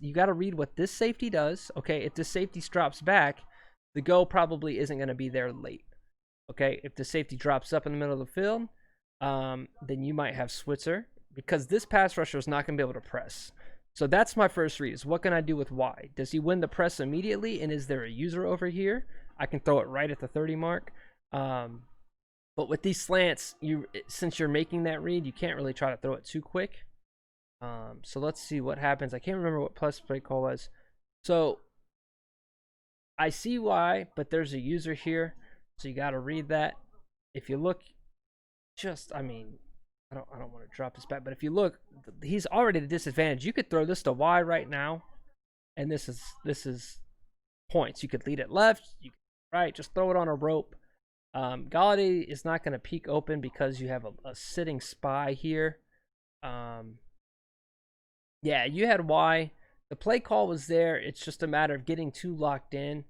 A: you got to read what this safety does. Okay, if this safety drops back, the go probably isn't going to be there late. Okay, if the safety drops up in the middle of the field, then you might have Switzer, because this pass rusher is not going to be able to press. So that's my first read, is what can I do with Y? Does he win the press immediately, and is there a user over here? I can throw it right at the 30 mark. But with these slants, since you're making that read, you can't really try to throw it too quick. So let's see what happens. I can't remember what plus play call was. So I see Y, but there's a user here, so you got to read that. If you look, I don't want to drop this back, but if you look, he's already at a disadvantage. You could throw this to Y right now, and this is points. You could lead it left, you could right, just throw it on a rope. Galladay is not going to peek open because you have a sitting spy here. Yeah, you had Y. The play call was there. It's just a matter of getting too locked in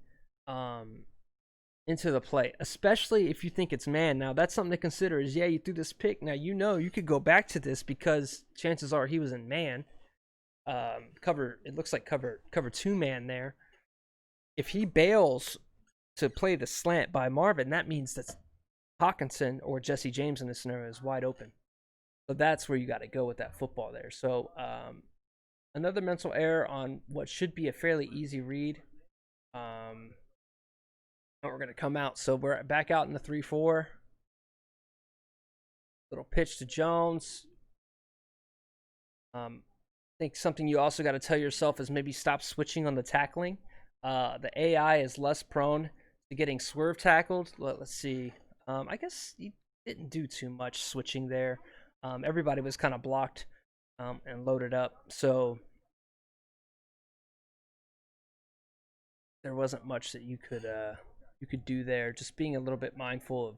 A: into the play, especially if you think it's man. Now, that's something to consider is, yeah, you threw this pick. Now, you could go back to this because chances are he was in man. It looks like cover 2 man there. If he bails to play the slant by Marvin, that means that Hawkinson or Jesse James in this scenario is wide open. So that's where you got to go with that football there. So another mental error on what should be a fairly easy read. We're going to come out. So we're back out in the 3-4. Little pitch to Jones. I think something you also got to tell yourself is maybe stop switching on the tackling. The AI is less prone to getting swerve tackled. Let's see. I guess he didn't do too much switching there. Everybody was kind of blocked and loaded up, so there wasn't much that you could do there. Just being a little bit mindful of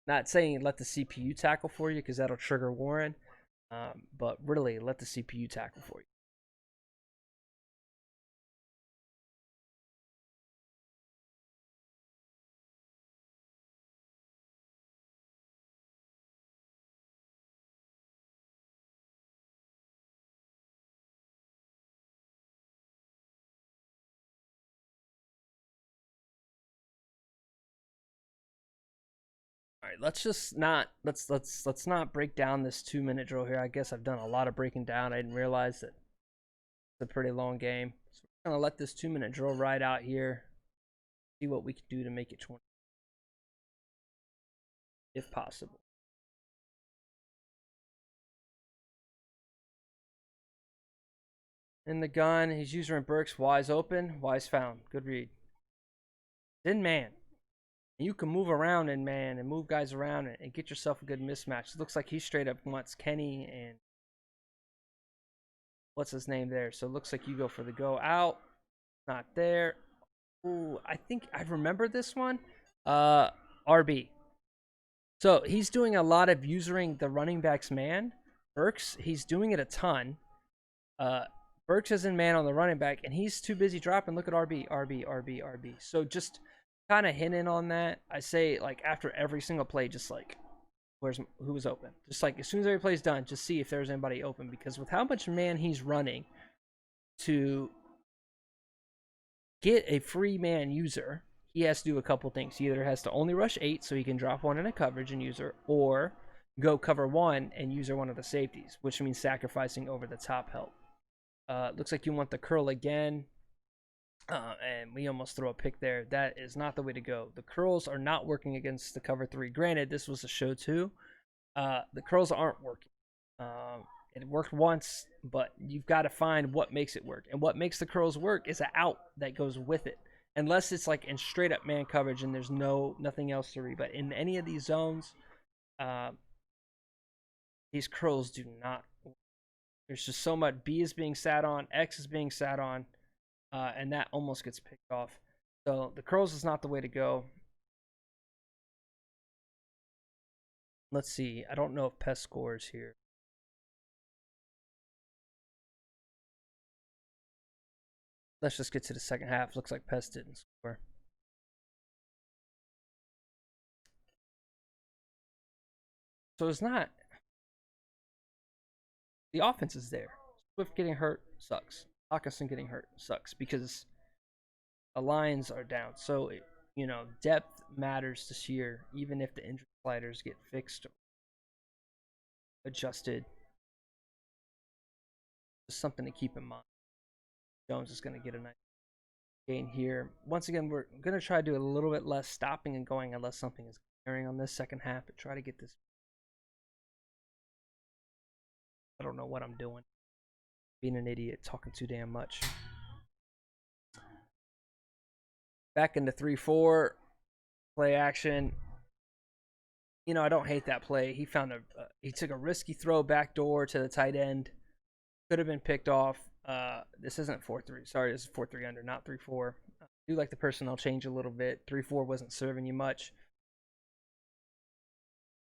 A: not saying let the CPU tackle for you because that'll trigger Warren, but really let the CPU tackle for you. All right, let's not break down this 2-minute drill here. I guess I've done a lot of breaking down. I didn't realize that it's a pretty long game. So we're gonna let this 2-minute drill ride out here. See what we can do to make it 20, if possible. In the gun, he's user in Burks. Y's open. Y's found. Good read. In man. You can move around in man and move guys around and get yourself a good mismatch. It looks like he straight up wants Kenny and what's his name there. So it looks like you go for the go out. Not there. Ooh, I think I remember this one. RB. So he's doing a lot of using the running back's man. Burks, he's doing it a ton. Burks is in man on the running back, and he's too busy dropping. Look at RB, RB, RB, RB. So just kind of hinting on that. I say like after every single play, just like who was open. Just like as soon as every play's done, just see if there's anybody open, because with how much man he's running to get a free man user, he has to do a couple things. He either has to only rush 8 so he can drop one in a coverage and user, or go cover 1 and user one of the safeties, which means sacrificing over the top help. Looks like you want the curl again. And we almost throw a pick there. That is not the way to go. The curls are not working against the cover 3. Granted, this was a show 2. The curls aren't working. It worked once, but you've got to find what makes it work. And what makes the curls work is an out that goes with it. Unless it's like in straight up man coverage and there's nothing else to read. But in any of these zones, these curls do not work. There's just so much. B is being sat on, X is being sat on, and that almost gets picked off. So the curls is not the way to go. Let's see. I don't know if Pest scores here. Let's just get to the second half. Looks like Pest didn't score. So it's not. The offense is there. Swift getting hurt sucks. Hawkinson getting hurt sucks because the lines are down. So, depth matters this year, even if the injury sliders get fixed or adjusted. Just something to keep in mind. Jones is going to get a nice gain here. Once again, we're going to try to do a little bit less stopping and going unless something is clearing on this second half, but try to get this. I don't know what I'm doing. Being an idiot, talking too damn much. Back into 3-4. Play action. I don't hate that play. He took a risky throw backdoor to the tight end. Could have been picked off. This isn't 4-3. Sorry, this is 4-3 under, not 3-4. I do like the personnel change a little bit. 3-4 wasn't serving you much.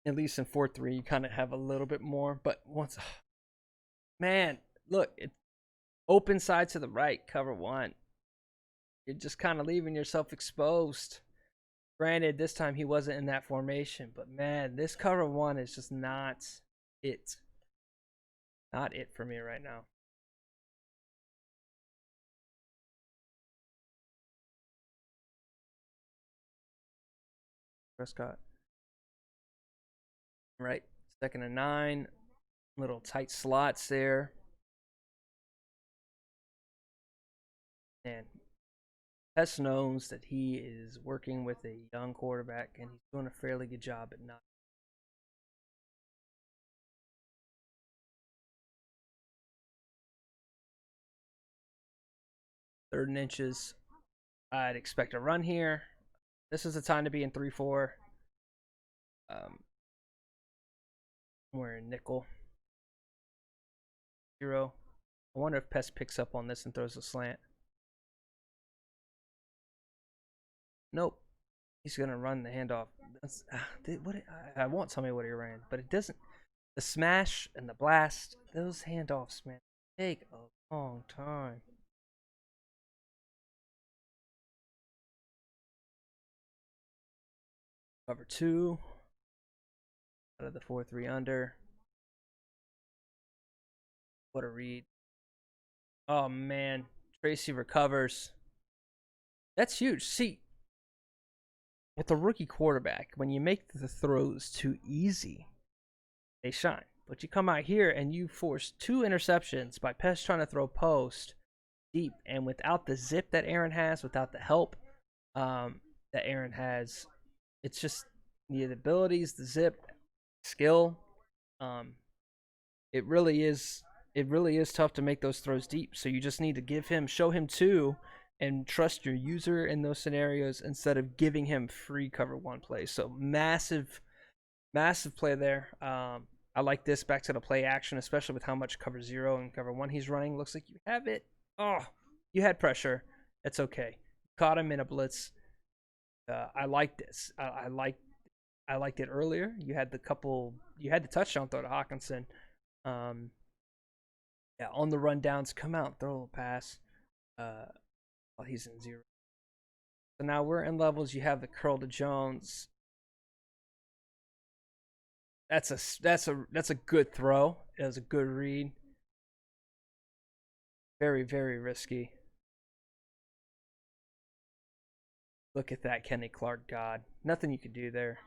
A: At least in 4-3, you kind of have a little bit more. But man, look, it's open side to the right, cover 1. You're just kind of leaving yourself exposed. Granted, this time he wasn't in that formation, but man, this cover 1 is just not it. Not it for me right now. Prescott. Right, 2nd and 9. Little tight slots there. And Hess knows that he is working with a young quarterback, and he's doing a fairly good job at not. Third and inches. I'd expect a run here. This is the time to be in 3-4. We're in nickel. 0. I wonder if Pest picks up on this and throws a slant. Nope. He's going to run the handoff. I won't tell me what he ran, but it doesn't. The smash and the blast, those handoffs, man, take a long time. Cover 2. Out of the 4-3 under. What a read. Oh, man. Tracy recovers. That's huge. See, with the rookie quarterback, when you make the throws too easy, they shine. But you come out here and you force 2 interceptions by Pest trying to throw post deep. And without the zip that Aaron has, without the help that Aaron has, it's just the abilities, the zip, skill. It really is tough to make those throws deep. So you just need to show him 2, and trust your user in those scenarios instead of giving him free cover 1 play. So massive play there. I like this back to the play action, especially with how much cover 0 and cover 1 he's running. Looks like you have it. Oh, you had pressure. It's okay. Caught him in a blitz. I like this. I liked it earlier. You had the touchdown throw to Hawkinson. Yeah, on the rundowns, come out, throw a little pass. While he's in zero. So now we're in levels. You have the curl to Jones. That's a good throw. It was a good read. Very, very risky. Look at that, Kenny Clark. God, nothing you could do there.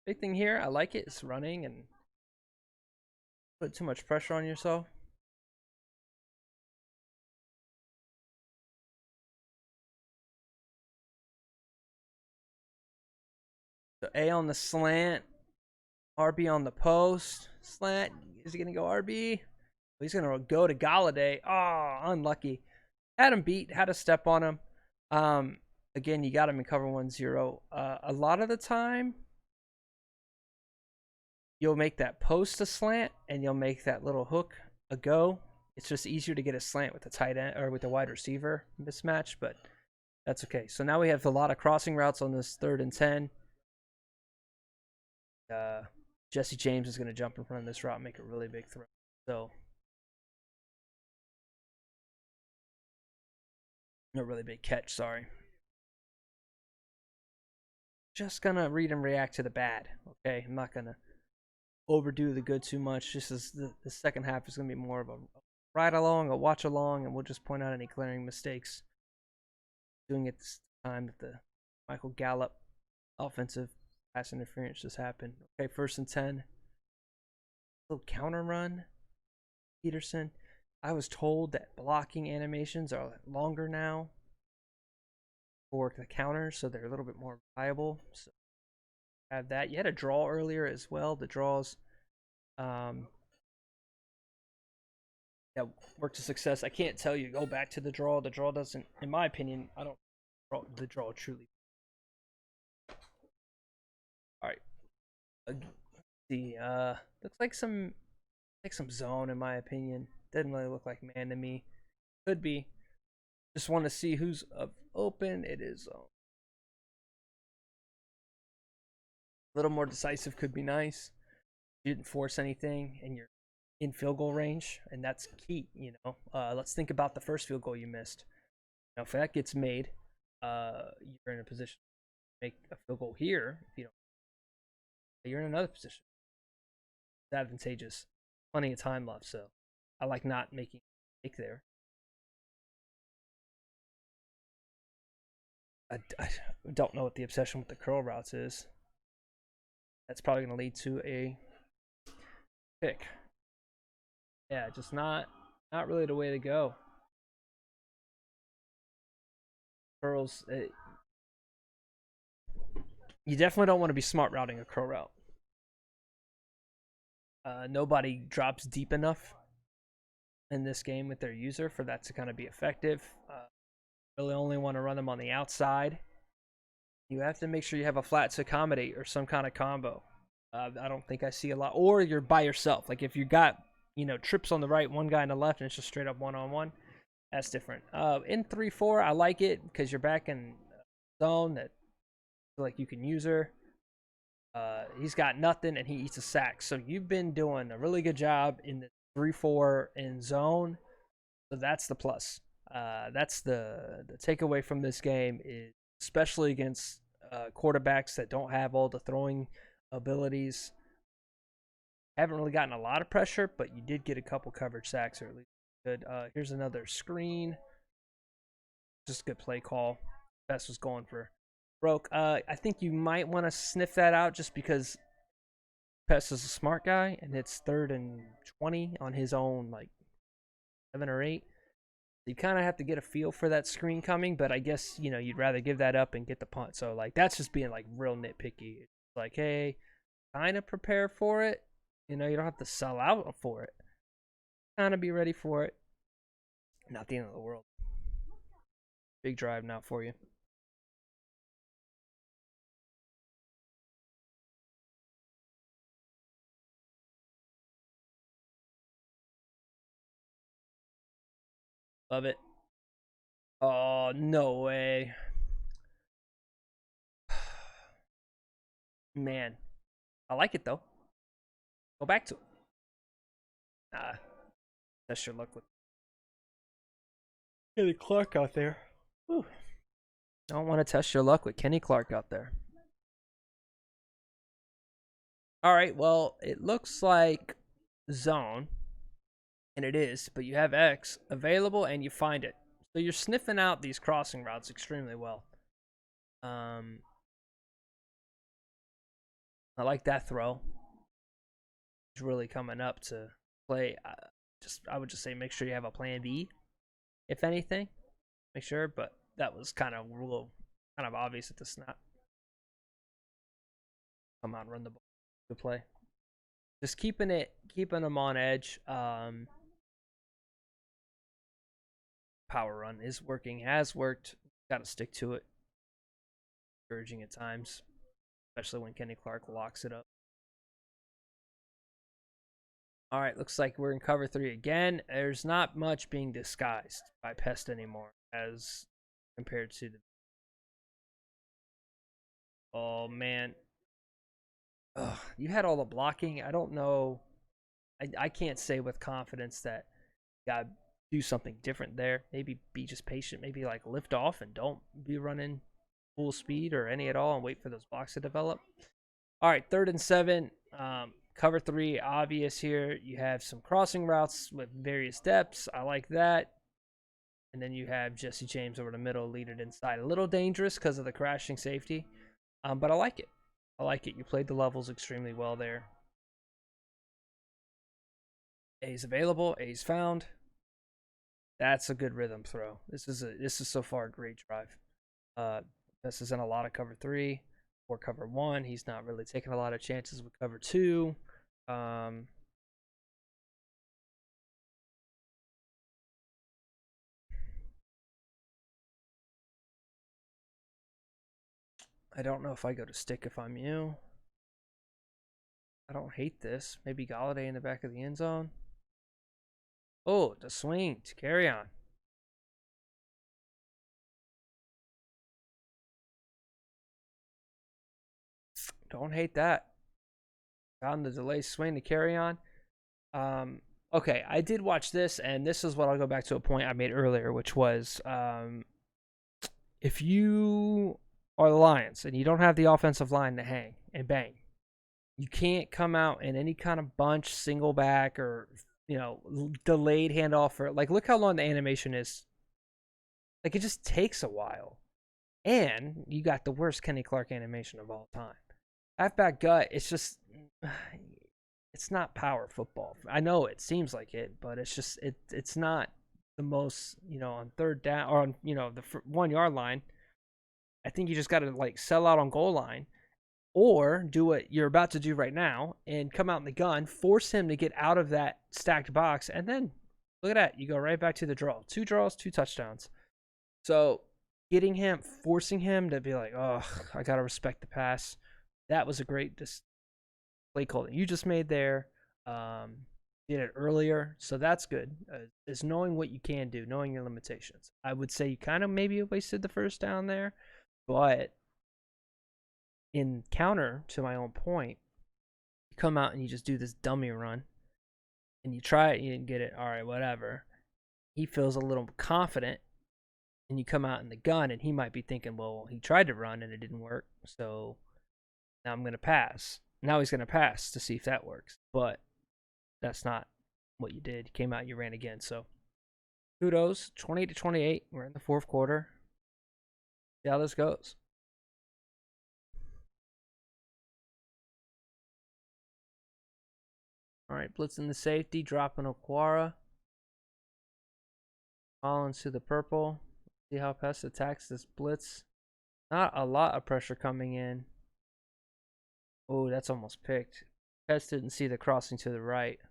A: Big thing here, I like it. It's running and put too much pressure on yourself. So A on the slant, RB on the post. Slant. Is he gonna go RB? He's gonna go to Galladay. Oh, unlucky. Had him beat. Had a step on him. Again, you got him in cover 1-0. A lot of the time, you'll make that post a slant, and you'll make that little hook a go. It's just easier to get a slant with the tight end or with the wide receiver mismatch, but that's okay. So now we have a lot of crossing routes on this 3rd and 10. Jesse James is going to jump in front of this route and make a really big throw. So, no, really big catch, sorry. Just going to read and react to the bad, okay? I'm not going to overdo the good too much. Just as the second half is going to be more of a ride along, a watch along, and we'll just point out any glaring mistakes. Doing it this time that the Michael Gallup offensive pass interference just happened. Okay, 1st and 10. Little counter run. Peterson. I was told that blocking animations are longer now for the counters, so they're a little bit more viable. So have that. You had a draw earlier as well. The draws that worked to success. I can't tell you go back to the draw. The draw doesn't, in my opinion, I don't draw the draw truly. All right. The looks like some zone in my opinion. Doesn't really look like man to me. Could be. Just want to see who's open. It is zone. A little more decisive could be nice. You didn't force anything, and you're in field goal range, and that's key. Let's think about the first field goal you missed. Now, if that gets made, you're in a position to make a field goal here. If you don't, you're in another position. It's advantageous. Plenty of time left, so I like not making a mistake there. I don't know what the obsession with the curl routes is. That's probably going to lead to a pick. Yeah, just not really the way to go. Curls, you definitely don't want to be smart routing a curl route. Nobody drops deep enough in this game with their user for that to kind of be effective. Really only want to run them on the outside. You have to make sure you have a flat to accommodate or some kind of combo. I don't think I see a lot. Or you're by yourself. Like if you got, trips on the right, one guy on the left, and it's just straight up one-on-one, that's different. In 3-4, I like it because you're back in zone that like you can use her. He's got nothing and he eats a sack. So you've been doing a really good job in the 3-4 in zone. So that's the plus. That's the takeaway from this game is especially against quarterbacks that don't have all the throwing abilities. Haven't really gotten a lot of pressure, but you did get a couple coverage sacks, or at least good. Here's another screen. Just a good play call. Best was going for broke. I think you might want to sniff that out just because Pest is a smart guy, and it's 3rd and 20 on his own, like 7 or 8. You kind of have to get a feel for that screen coming, but I guess you'd rather give that up and get the punt. So like that's just being like real nitpicky. It's like, hey, kind of prepare for it. You don't have to sell out for it. Kind of be ready for it. Not the end of the world. Big drive now for you. Love it. Oh, no way. Man, I like it though. Go back to it. Ah, test your luck with Kenny Clark out there. Whew. Don't want to test your luck with Kenny Clark out there. All right, well, it looks like zone, and it is, but you have X available and you find it. So you're sniffing out these crossing routes extremely well. I like that throw. It's really coming up to play. I would just say make sure you have a plan B, if anything. Make sure, but that was kind of obvious at the snap. Come on, run the ball. Good play. Just keeping them on edge. Power run is working, has worked. Got to stick to it. Encouraging at times, especially when Kenny Clark locks it up. All right, looks like we're in cover 3 again. There's not much being disguised by Pest anymore as compared to the. Oh man, ugh, you had all the blocking. I don't know. I can't say with confidence that you got to do something different there. Maybe be just patient. Maybe like lift off and don't be running full speed or any at all and wait for those blocks to develop. All right, 3rd and 7. Cover 3, obvious here. You have some crossing routes with various depths. I like that. And then you have Jesse James over the middle, lead it inside. A little dangerous because of the crashing safety, but I like it. I like it. You played the levels extremely well there. A's available. A's found. That's a good rhythm throw. This is so far a great drive. This is in a lot of cover 3 or cover 1. He's not really taking a lot of chances with cover 2. I don't know if I go to stick if I'm you. I don't hate this. Maybe Galladay in the back of the end zone. Oh, the swing to Kerryon. Don't hate that. Found the delay swing to Kerryon. Okay, I did watch this, and this is what I'll go back to a point I made earlier, which was if you are the Lions and you don't have the offensive line to hang and bang, you can't come out in any kind of bunch, single back, or delayed handoff. Or like, look how long the animation is. Like, it just takes a while, and you got the worst Kenny Clark animation of all time. Halfback gut. It's just, it's not power football. I know it seems like it, but it's just it's not the most, on 3rd down or on the 1 yard line. I think you just got to like sell out on goal line, or do what you're about to do right now and come out in the gun, force him to get out of that stacked box, and then look at that, you go right back to the draw. 2 draws, 2 touchdowns. So forcing him to be like, oh, I gotta respect the pass. That was a great play call that you just made there. Did it earlier, so that's good. Is knowing what you can do, knowing your limitations. I would say you kind of maybe wasted the 1st down there, but in counter to my own point, you come out and you just do this dummy run, and you try it, you didn't get it. All right, whatever. He feels a little confident, and you come out in the gun, and he might be thinking, well, he tried to run and it didn't work, so now I'm going to pass. Now he's going to pass to see if that works, but that's not what you did. You came out, you ran again. So kudos, 28-28. We're in the 4th quarter. See how this goes. All right, blitzing the safety, dropping Okwara. Collins to the purple. See how Pest attacks this blitz. Not a lot of pressure coming in. Oh, that's almost picked. Pest didn't see the crossing to the right. I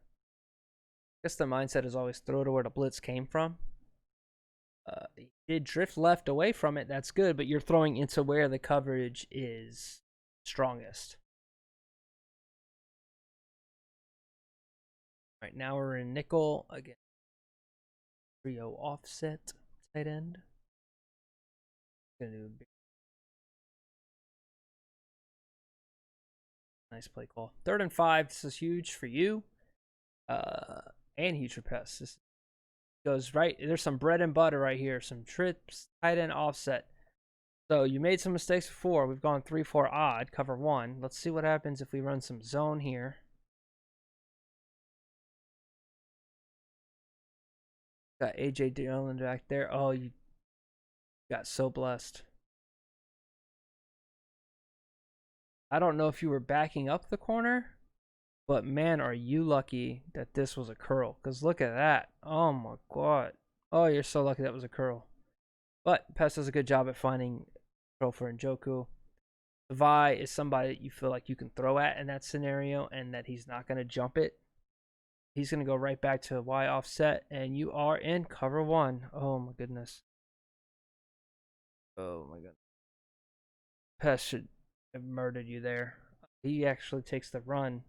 A: guess the mindset is always throw to where the blitz came from. He did drift left away from it. That's good, but you're throwing into where the coverage is strongest. All right, now we're in nickel again. Trio offset tight end. Gonna do Nice play call. 3rd and 5. This is huge for you. And huge for Pest. This goes right. There's some bread and butter right here. Some trips, tight end offset. So you made some mistakes before. We've gone 3-4 odd, cover 1. Let's see what happens if we run some zone here. Got AJ Dillon back there. Oh, you got so blessed. I don't know if you were backing up the corner, but man, are you lucky that this was a curl. Because look at that. Oh my god. Oh, you're so lucky that was a curl. But Pest does a good job at finding curl for Njoku. Vi is somebody that you feel like you can throw at in that scenario and that he's not going to jump it. He's going to go right back to Y offset, and you are in cover 1. Oh my goodness. Oh my god. Pest should have murdered you there. He actually takes the run,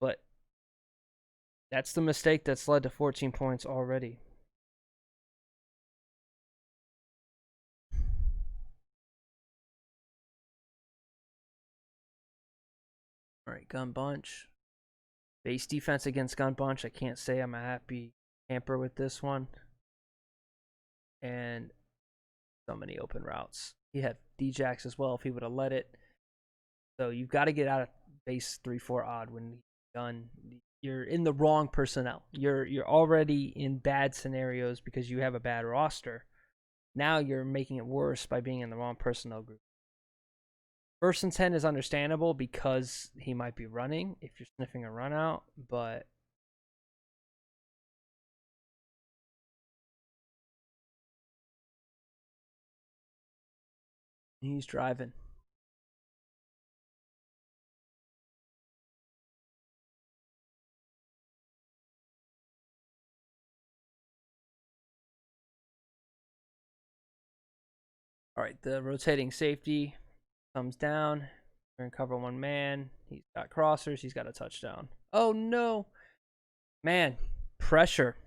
A: but that's the mistake that's led to 14 points already. All right, Gun Bunch. Base defense against Gun Bunch. I can't say I'm a happy camper with this one. And so many open routes. He had D-Jacks as well if he would have let it. So you've got to get out of base 3-4 odd when he's done. You're in the wrong personnel. You're already in bad scenarios because you have a bad roster. Now you're making it worse by being in the wrong personnel group. 1st and 10 is understandable because he might be running if you're sniffing a run out, but he's driving. All right, the rotating safety comes down. We're in cover 1 man. He's got crossers. He's got a touchdown. Oh, no. Man, pressure.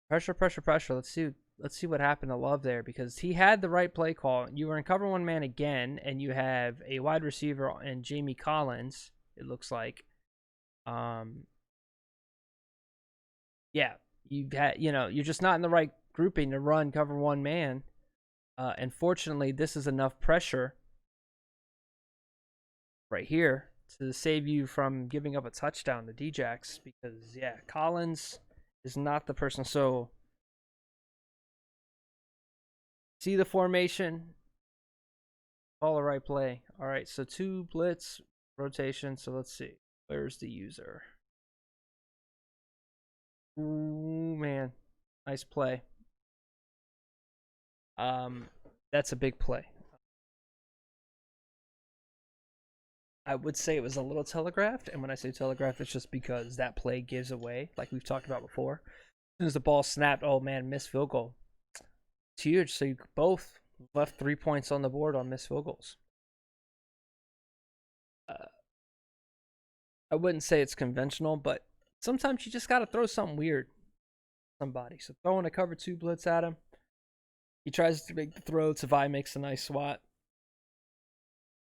A: Pressure. Let's see what happened to Love there because he had the right play call. You were in cover 1 man again, and you have a wide receiver and Jamie Collins, it looks like. Yeah, you're just not in the right grouping to run cover 1 man. And fortunately, this is enough pressure right here to save you from giving up a touchdown to D-Jacks because, yeah, Collins is not the person. So, see the formation, call the right play. All right, so 2 blitz rotation. So, let's see. Where's the user? Ooh, man. Nice play. That's a big play. I would say it was a little telegraphed, and when I say telegraphed, it's just because that play gives away, like we've talked about before. As soon as the ball snapped, oh man, missed field goal. It's huge. So you both left 3 points on the board on missed field goals. I wouldn't say it's conventional, but sometimes you just got to throw something weird at somebody. So throwing a cover 2 blitz at him. He tries to make the throw. Tavai makes a nice swat.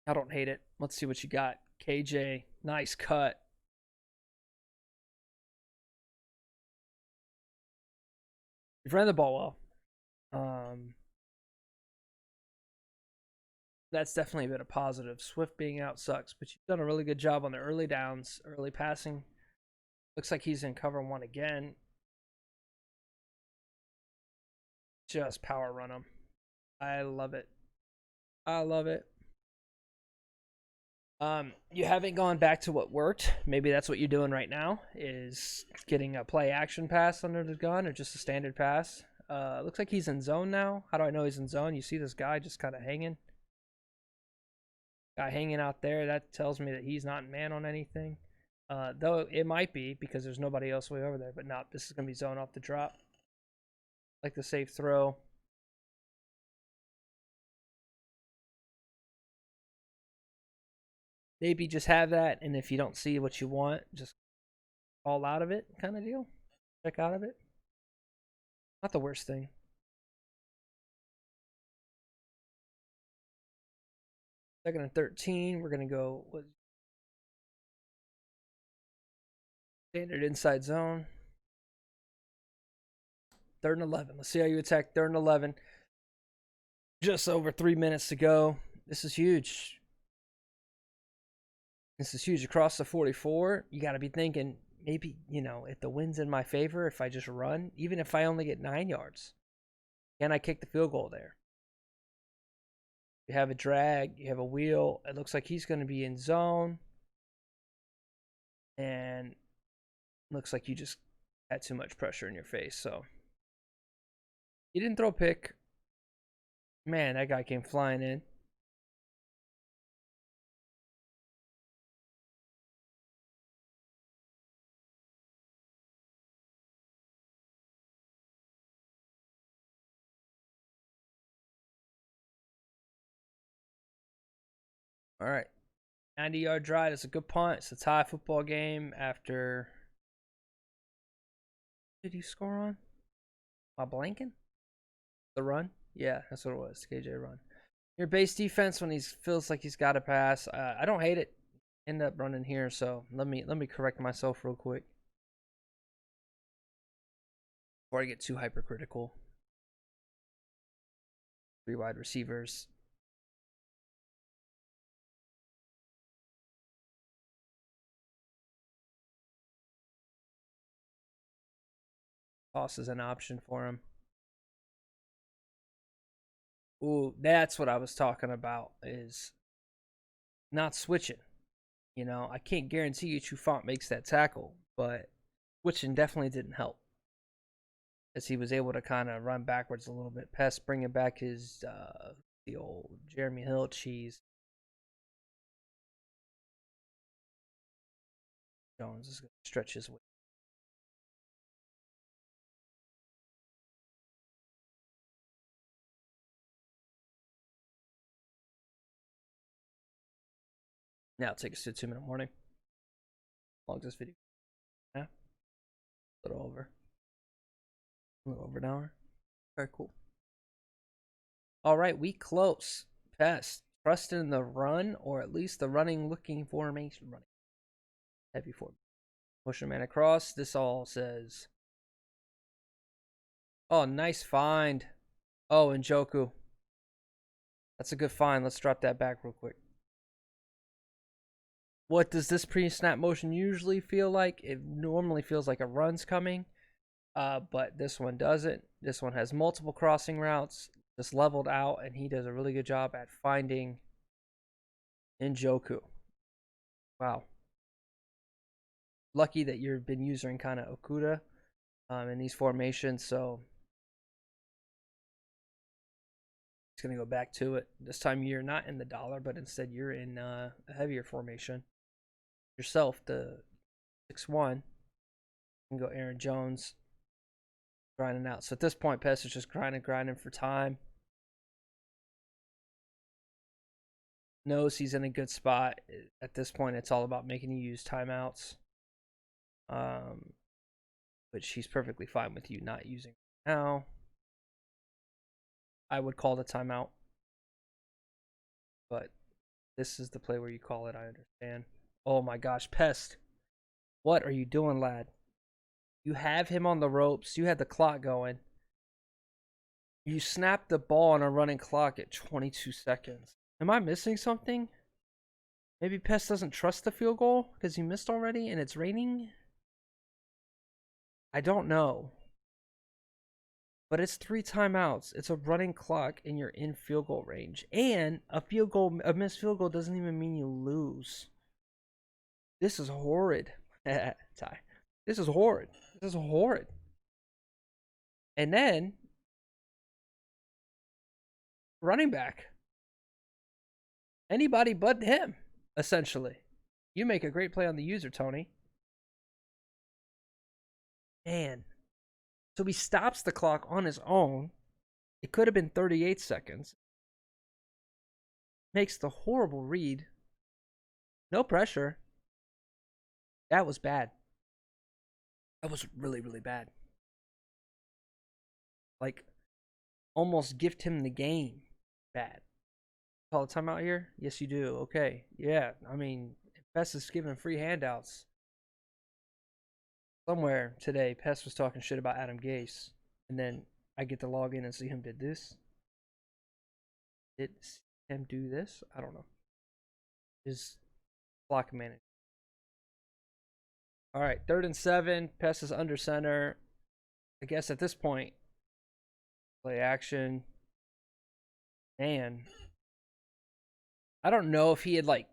A: I don't hate it. Let's see what you got. KJ, nice cut. You've ran the ball well. That's definitely been a positive. Swift being out sucks, but you've done a really good job on the early downs, early passing. Looks like he's in cover 1 again. Just power run him. I love it. I love it. You haven't gone back to what worked. Maybe that's what you're doing right now, is getting a play action pass under the gun or just a standard pass. Looks like he's in zone now. How do I know he's in zone? You see this guy just kind of hanging. Guy hanging out there. That tells me that he's not man on anything. Though it might be because there's nobody else way over there. But not. This is going to be zone off the drop. Like the safe throw. Maybe just have that, and if you don't see what you want, just fall out of it kind of deal. Check out of it. Not the worst thing. 2nd and 13. We're going to go with Standard inside zone. 3rd and 11. Let's see how you attack 3rd and 11. Just over 3 minutes to go. This is huge. This is huge. Across the 44, you got to be thinking, maybe, if the wind's in my favor, if I just run, even if I only get 9 yards, can I kick the field goal there? You have a drag, you have a wheel. It looks like he's going to be in zone. And looks like you just had too much pressure in your face. So he didn't throw a pick. Man, that guy came flying in. All right. 90-yard drive. That's a good punt. It's a tie football game after. Did he score on? Am I blanking? The run? Yeah, that's what it was. KJ run. Your base defense when he feels like he's got to pass. I don't hate it. End up running here, so let me correct myself real quick before I get too hypercritical. 3 wide receivers. Toss is an option for him. Ooh, that's what I was talking about, is not switching. I can't guarantee you Trufant makes that tackle, but switching definitely didn't help, as he was able to kind of run backwards a little bit. Pest bringing back his the old Jeremy Hill cheese. Jones is going to stretch his way. Now take us to 2-minute warning. How long is this video? Yeah, a little over. A little over an hour. Very cool. All right, we close. Pest. Trust in the run, or at least the running looking formation. Running. Heavy formation. Push a man across. This all says. Oh, nice find. Oh, Njoku. That's a good find. Let's drop that back real quick. What does this pre-snap motion usually feel like? It normally feels like a run's coming, but this one doesn't. This one has multiple crossing routes, just leveled out, and he does a really good job at finding Njoku. Wow. Lucky that you've been using kind of Okuda in these formations, so it's going to go back to it. This time you're not in the dollar, but instead you're in a heavier formation. Yourself, the 6-1. You can go Aaron Jones, grinding out. So at this point, Pest is just grinding for time. Knows he's in a good spot. At this point, it's all about making you use timeouts. Which he's perfectly fine with you not using now. I would call the timeout, but this is the play where you call it. I understand. Oh my gosh, Pest. What are you doing, lad? You have him on the ropes. You had the clock going. You snapped the ball on a running clock at 22 seconds. Am I missing something? Maybe Pest doesn't trust the field goal because he missed already and it's raining? I don't know. But it's 3 timeouts. It's a running clock and you're in field goal range. And a missed field goal doesn't even mean you lose. This is horrid. Ty. This is horrid. This is horrid. And then running back. Anybody but him, essentially. You make a great play on the user, Tony. Man. So he stops the clock on his own. It could have been 38 seconds. Makes the horrible read. No pressure. That was bad. That was really, really bad. Like, almost gift him the game. Bad. Call a timeout here? Yes, you do. Okay. Yeah. I mean, Pest is giving free handouts. somewhere today, Pest was talking shit about Adam Gase, and then I get to log in and see him did this. Did him do this? I don't know. His block management. All right, 3rd and 7. Pest is under center. I guess at this point, play action. Man, I don't know if he had like.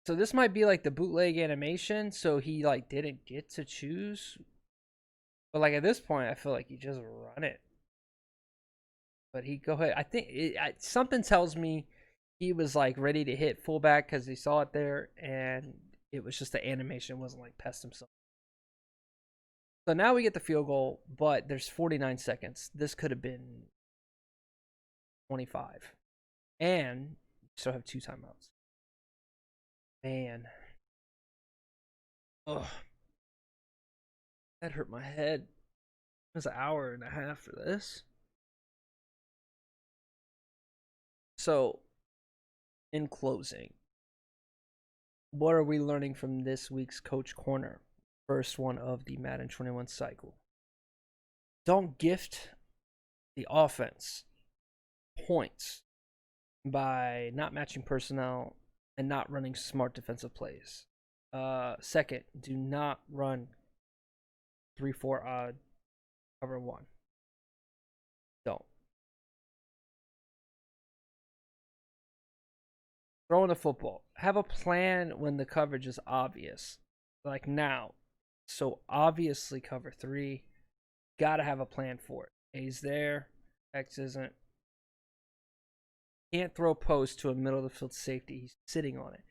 A: So this might be like the bootleg animation, so he like didn't get to choose. But like at this point, I feel like you just run it. But he go ahead. I think something tells me he was like ready to hit fullback because he saw it there, and it was just the animation wasn't like Pest himself. So now we get the field goal, but there's 49 seconds. This could have been 25, and still have 2 timeouts. Man, ugh, that hurt my head. It was an hour and a half for this. So, in closing, what are we learning from this week's Coach Corner? First one of the Madden 21 cycle. Don't gift the offense points by not matching personnel and not running smart defensive plays. Second, do not run 3-4 odd cover 1. Don't. Throwing the football. Have a plan when the coverage is obvious. Like now. So obviously cover 3. Gotta have a plan for it. A's there. X isn't. Can't throw post to a middle of the field safety. He's sitting on it.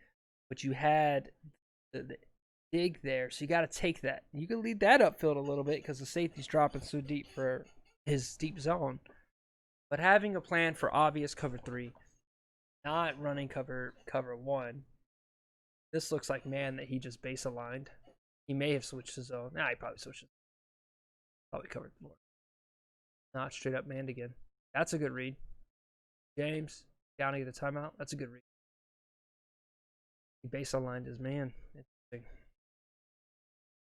A: But you had the dig there, so you got to take that. You can lead that upfield a little bit because the safety's dropping so deep for his deep zone. But having a plan for obvious cover 3, not running cover 1. This looks like man that he just base aligned. He may have switched his zone. Nah, he probably switched. Probably covered more. Not straight up man again. That's a good read. James down to get a timeout. That's a good read. He base aligned his man. Interesting.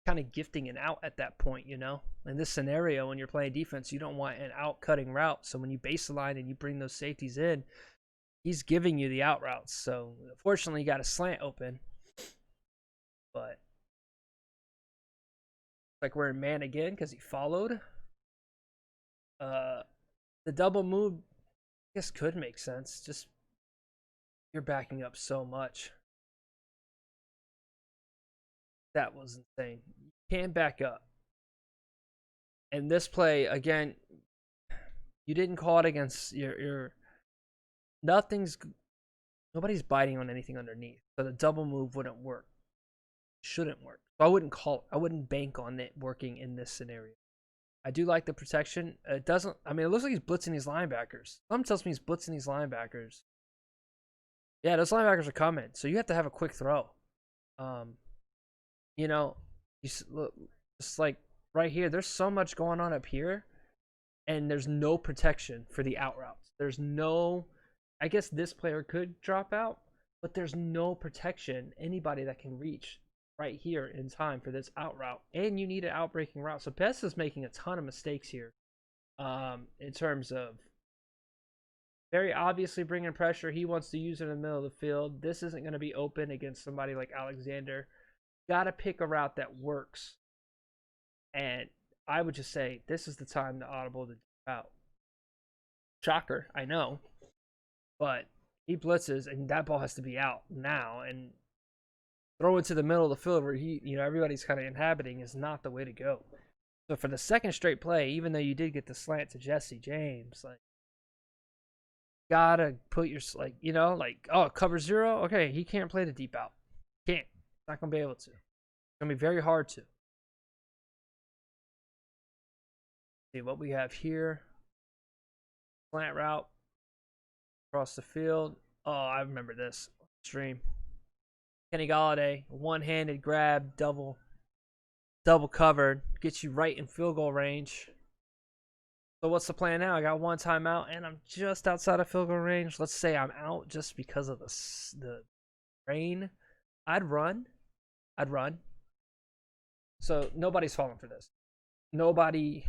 A: Kind of gifting an out at that point, you know. In this scenario, when you're playing defense, you don't want an out cutting route. So when you baseline and you bring those safeties in, he's giving you the out routes. So unfortunately, you got a slant open, but like we're in man again because he followed. The double move, I guess, could make sense. Just you're backing up so much. That was insane. You can't back up. And this play, again, you didn't call it against your nobody's biting on anything underneath. So the double move wouldn't work. Shouldn't work. So I wouldn't call it. I wouldn't bank on it working in this scenario. I do like the protection. It doesn't, I mean, it looks like he's blitzing these linebackers. Something tells me he's blitzing these linebackers. Yeah, those linebackers are coming. So you have to have a quick throw. You know, look, it's like right here, there's so much going on up here, and there's no protection for the out routes. There's no, I guess this player could drop out, but there's no protection, anybody that can reach right here in time for this out route, and you need an outbreaking route. So Pest is making a ton of mistakes here in terms of very obviously bringing pressure. He wants to use it in the middle of the field. This isn't going to be open against somebody like Alexander. Got to pick a route that works. And I would just say this is the time to audible the out. Shocker, I know. But he blitzes, and that ball has to be out now. And throw it to the middle of the field where everybody's kind of inhabiting is not the way to go. So for the second straight play, even though you did get the slant to Jesse James, like, gotta put your, cover 0. Okay, he can't play the deep out. Can't. Not gonna be able to. It's gonna be very hard to. See what we have here. Slant route across the field. Oh, I remember this stream. Kenny Golladay, one-handed grab, double covered, gets you right in field goal range. So what's the plan now? I got one timeout, and I'm just outside of field goal range. Let's say I'm out just because of the rain. I'd run. So nobody's falling for this. Nobody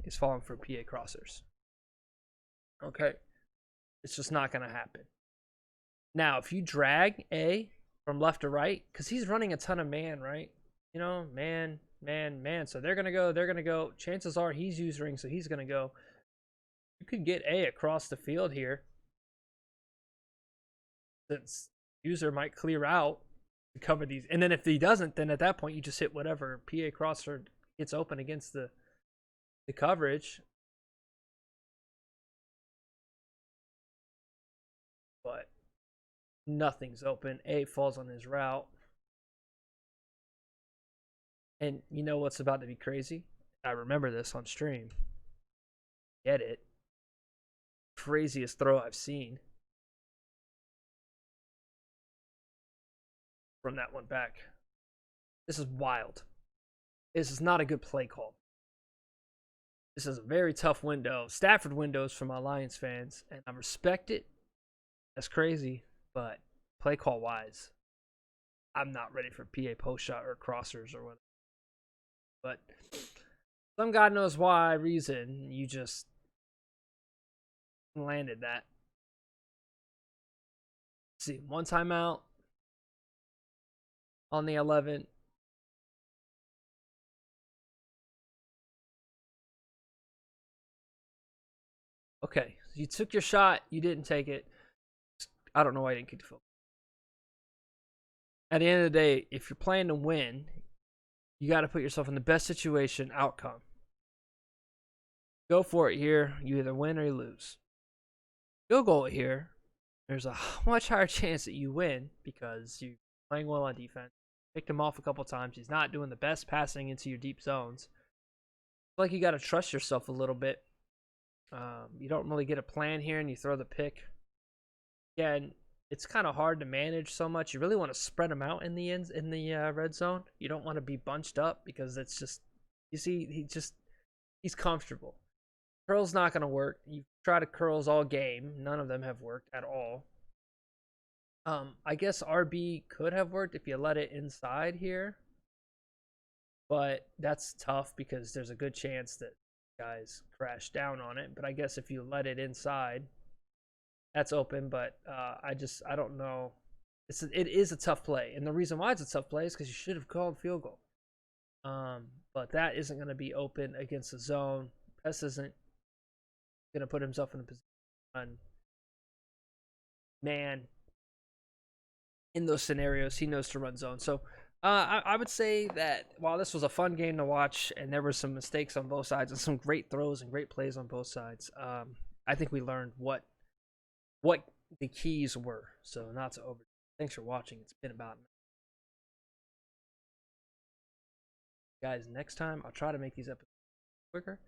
A: is falling for PA crossers. Okay. It's just not going to happen. Now, if you drag A from left to right, because he's running a ton of man, right? You know, man. So they're going to go. Chances are he's using, so he's going to go. You could get A across the field here. Since user might clear out to cover these. And then if he doesn't, then at that point you just hit whatever PA crosser gets open against the coverage. But nothing's open. A falls on his route. And you know what's about to be crazy? I remember this on stream. Get it. Craziest throw I've seen. From that one back. This is wild. This is not a good play call. This is a very tough window. Stafford windows for my Lions fans, and I respect it. That's crazy, but play call wise, I'm not ready for PA post shot or crossers or whatever. But some God knows why reason you just landed that. Let's see, one timeout on the 11. Okay, so you took your shot, you didn't take it. I don't know why you didn't kick the field. At the end of the day, if you're playing to win, you got to put yourself in the best situation outcome. Go for it here. You either win or you lose. Field goal here, there's a much higher chance that you win because you're playing well on defense. Picked him off a couple times. He's not doing the best passing into your deep zones. It's like you got to trust yourself a little bit. You don't really get a plan here and you throw the pick. Again, it's kind of hard to manage so much. You really want to spread them out in the red zone. You don't want to be bunched up because it's just, you see, he's comfortable. Curl's not going to work. You've tried curls all game. None of them have worked at all. I guess RB could have worked if you let it inside here. But that's tough because there's a good chance that guys crash down on it. But I guess if you let it inside, that's open. But I don't know. It is a tough play. And the reason why it's a tough play is because you should have called field goal. But that isn't going to be open against the zone. Pest isn't going to put himself in the position to run man. In those scenarios, he knows to run zone. So I would say that while this was a fun game to watch and there were some mistakes on both sides and some great throws and great plays on both sides, I think we learned what the keys were. So not to over. Thanks for watching. It's been about guys. Next time I'll try to make these episodes quicker.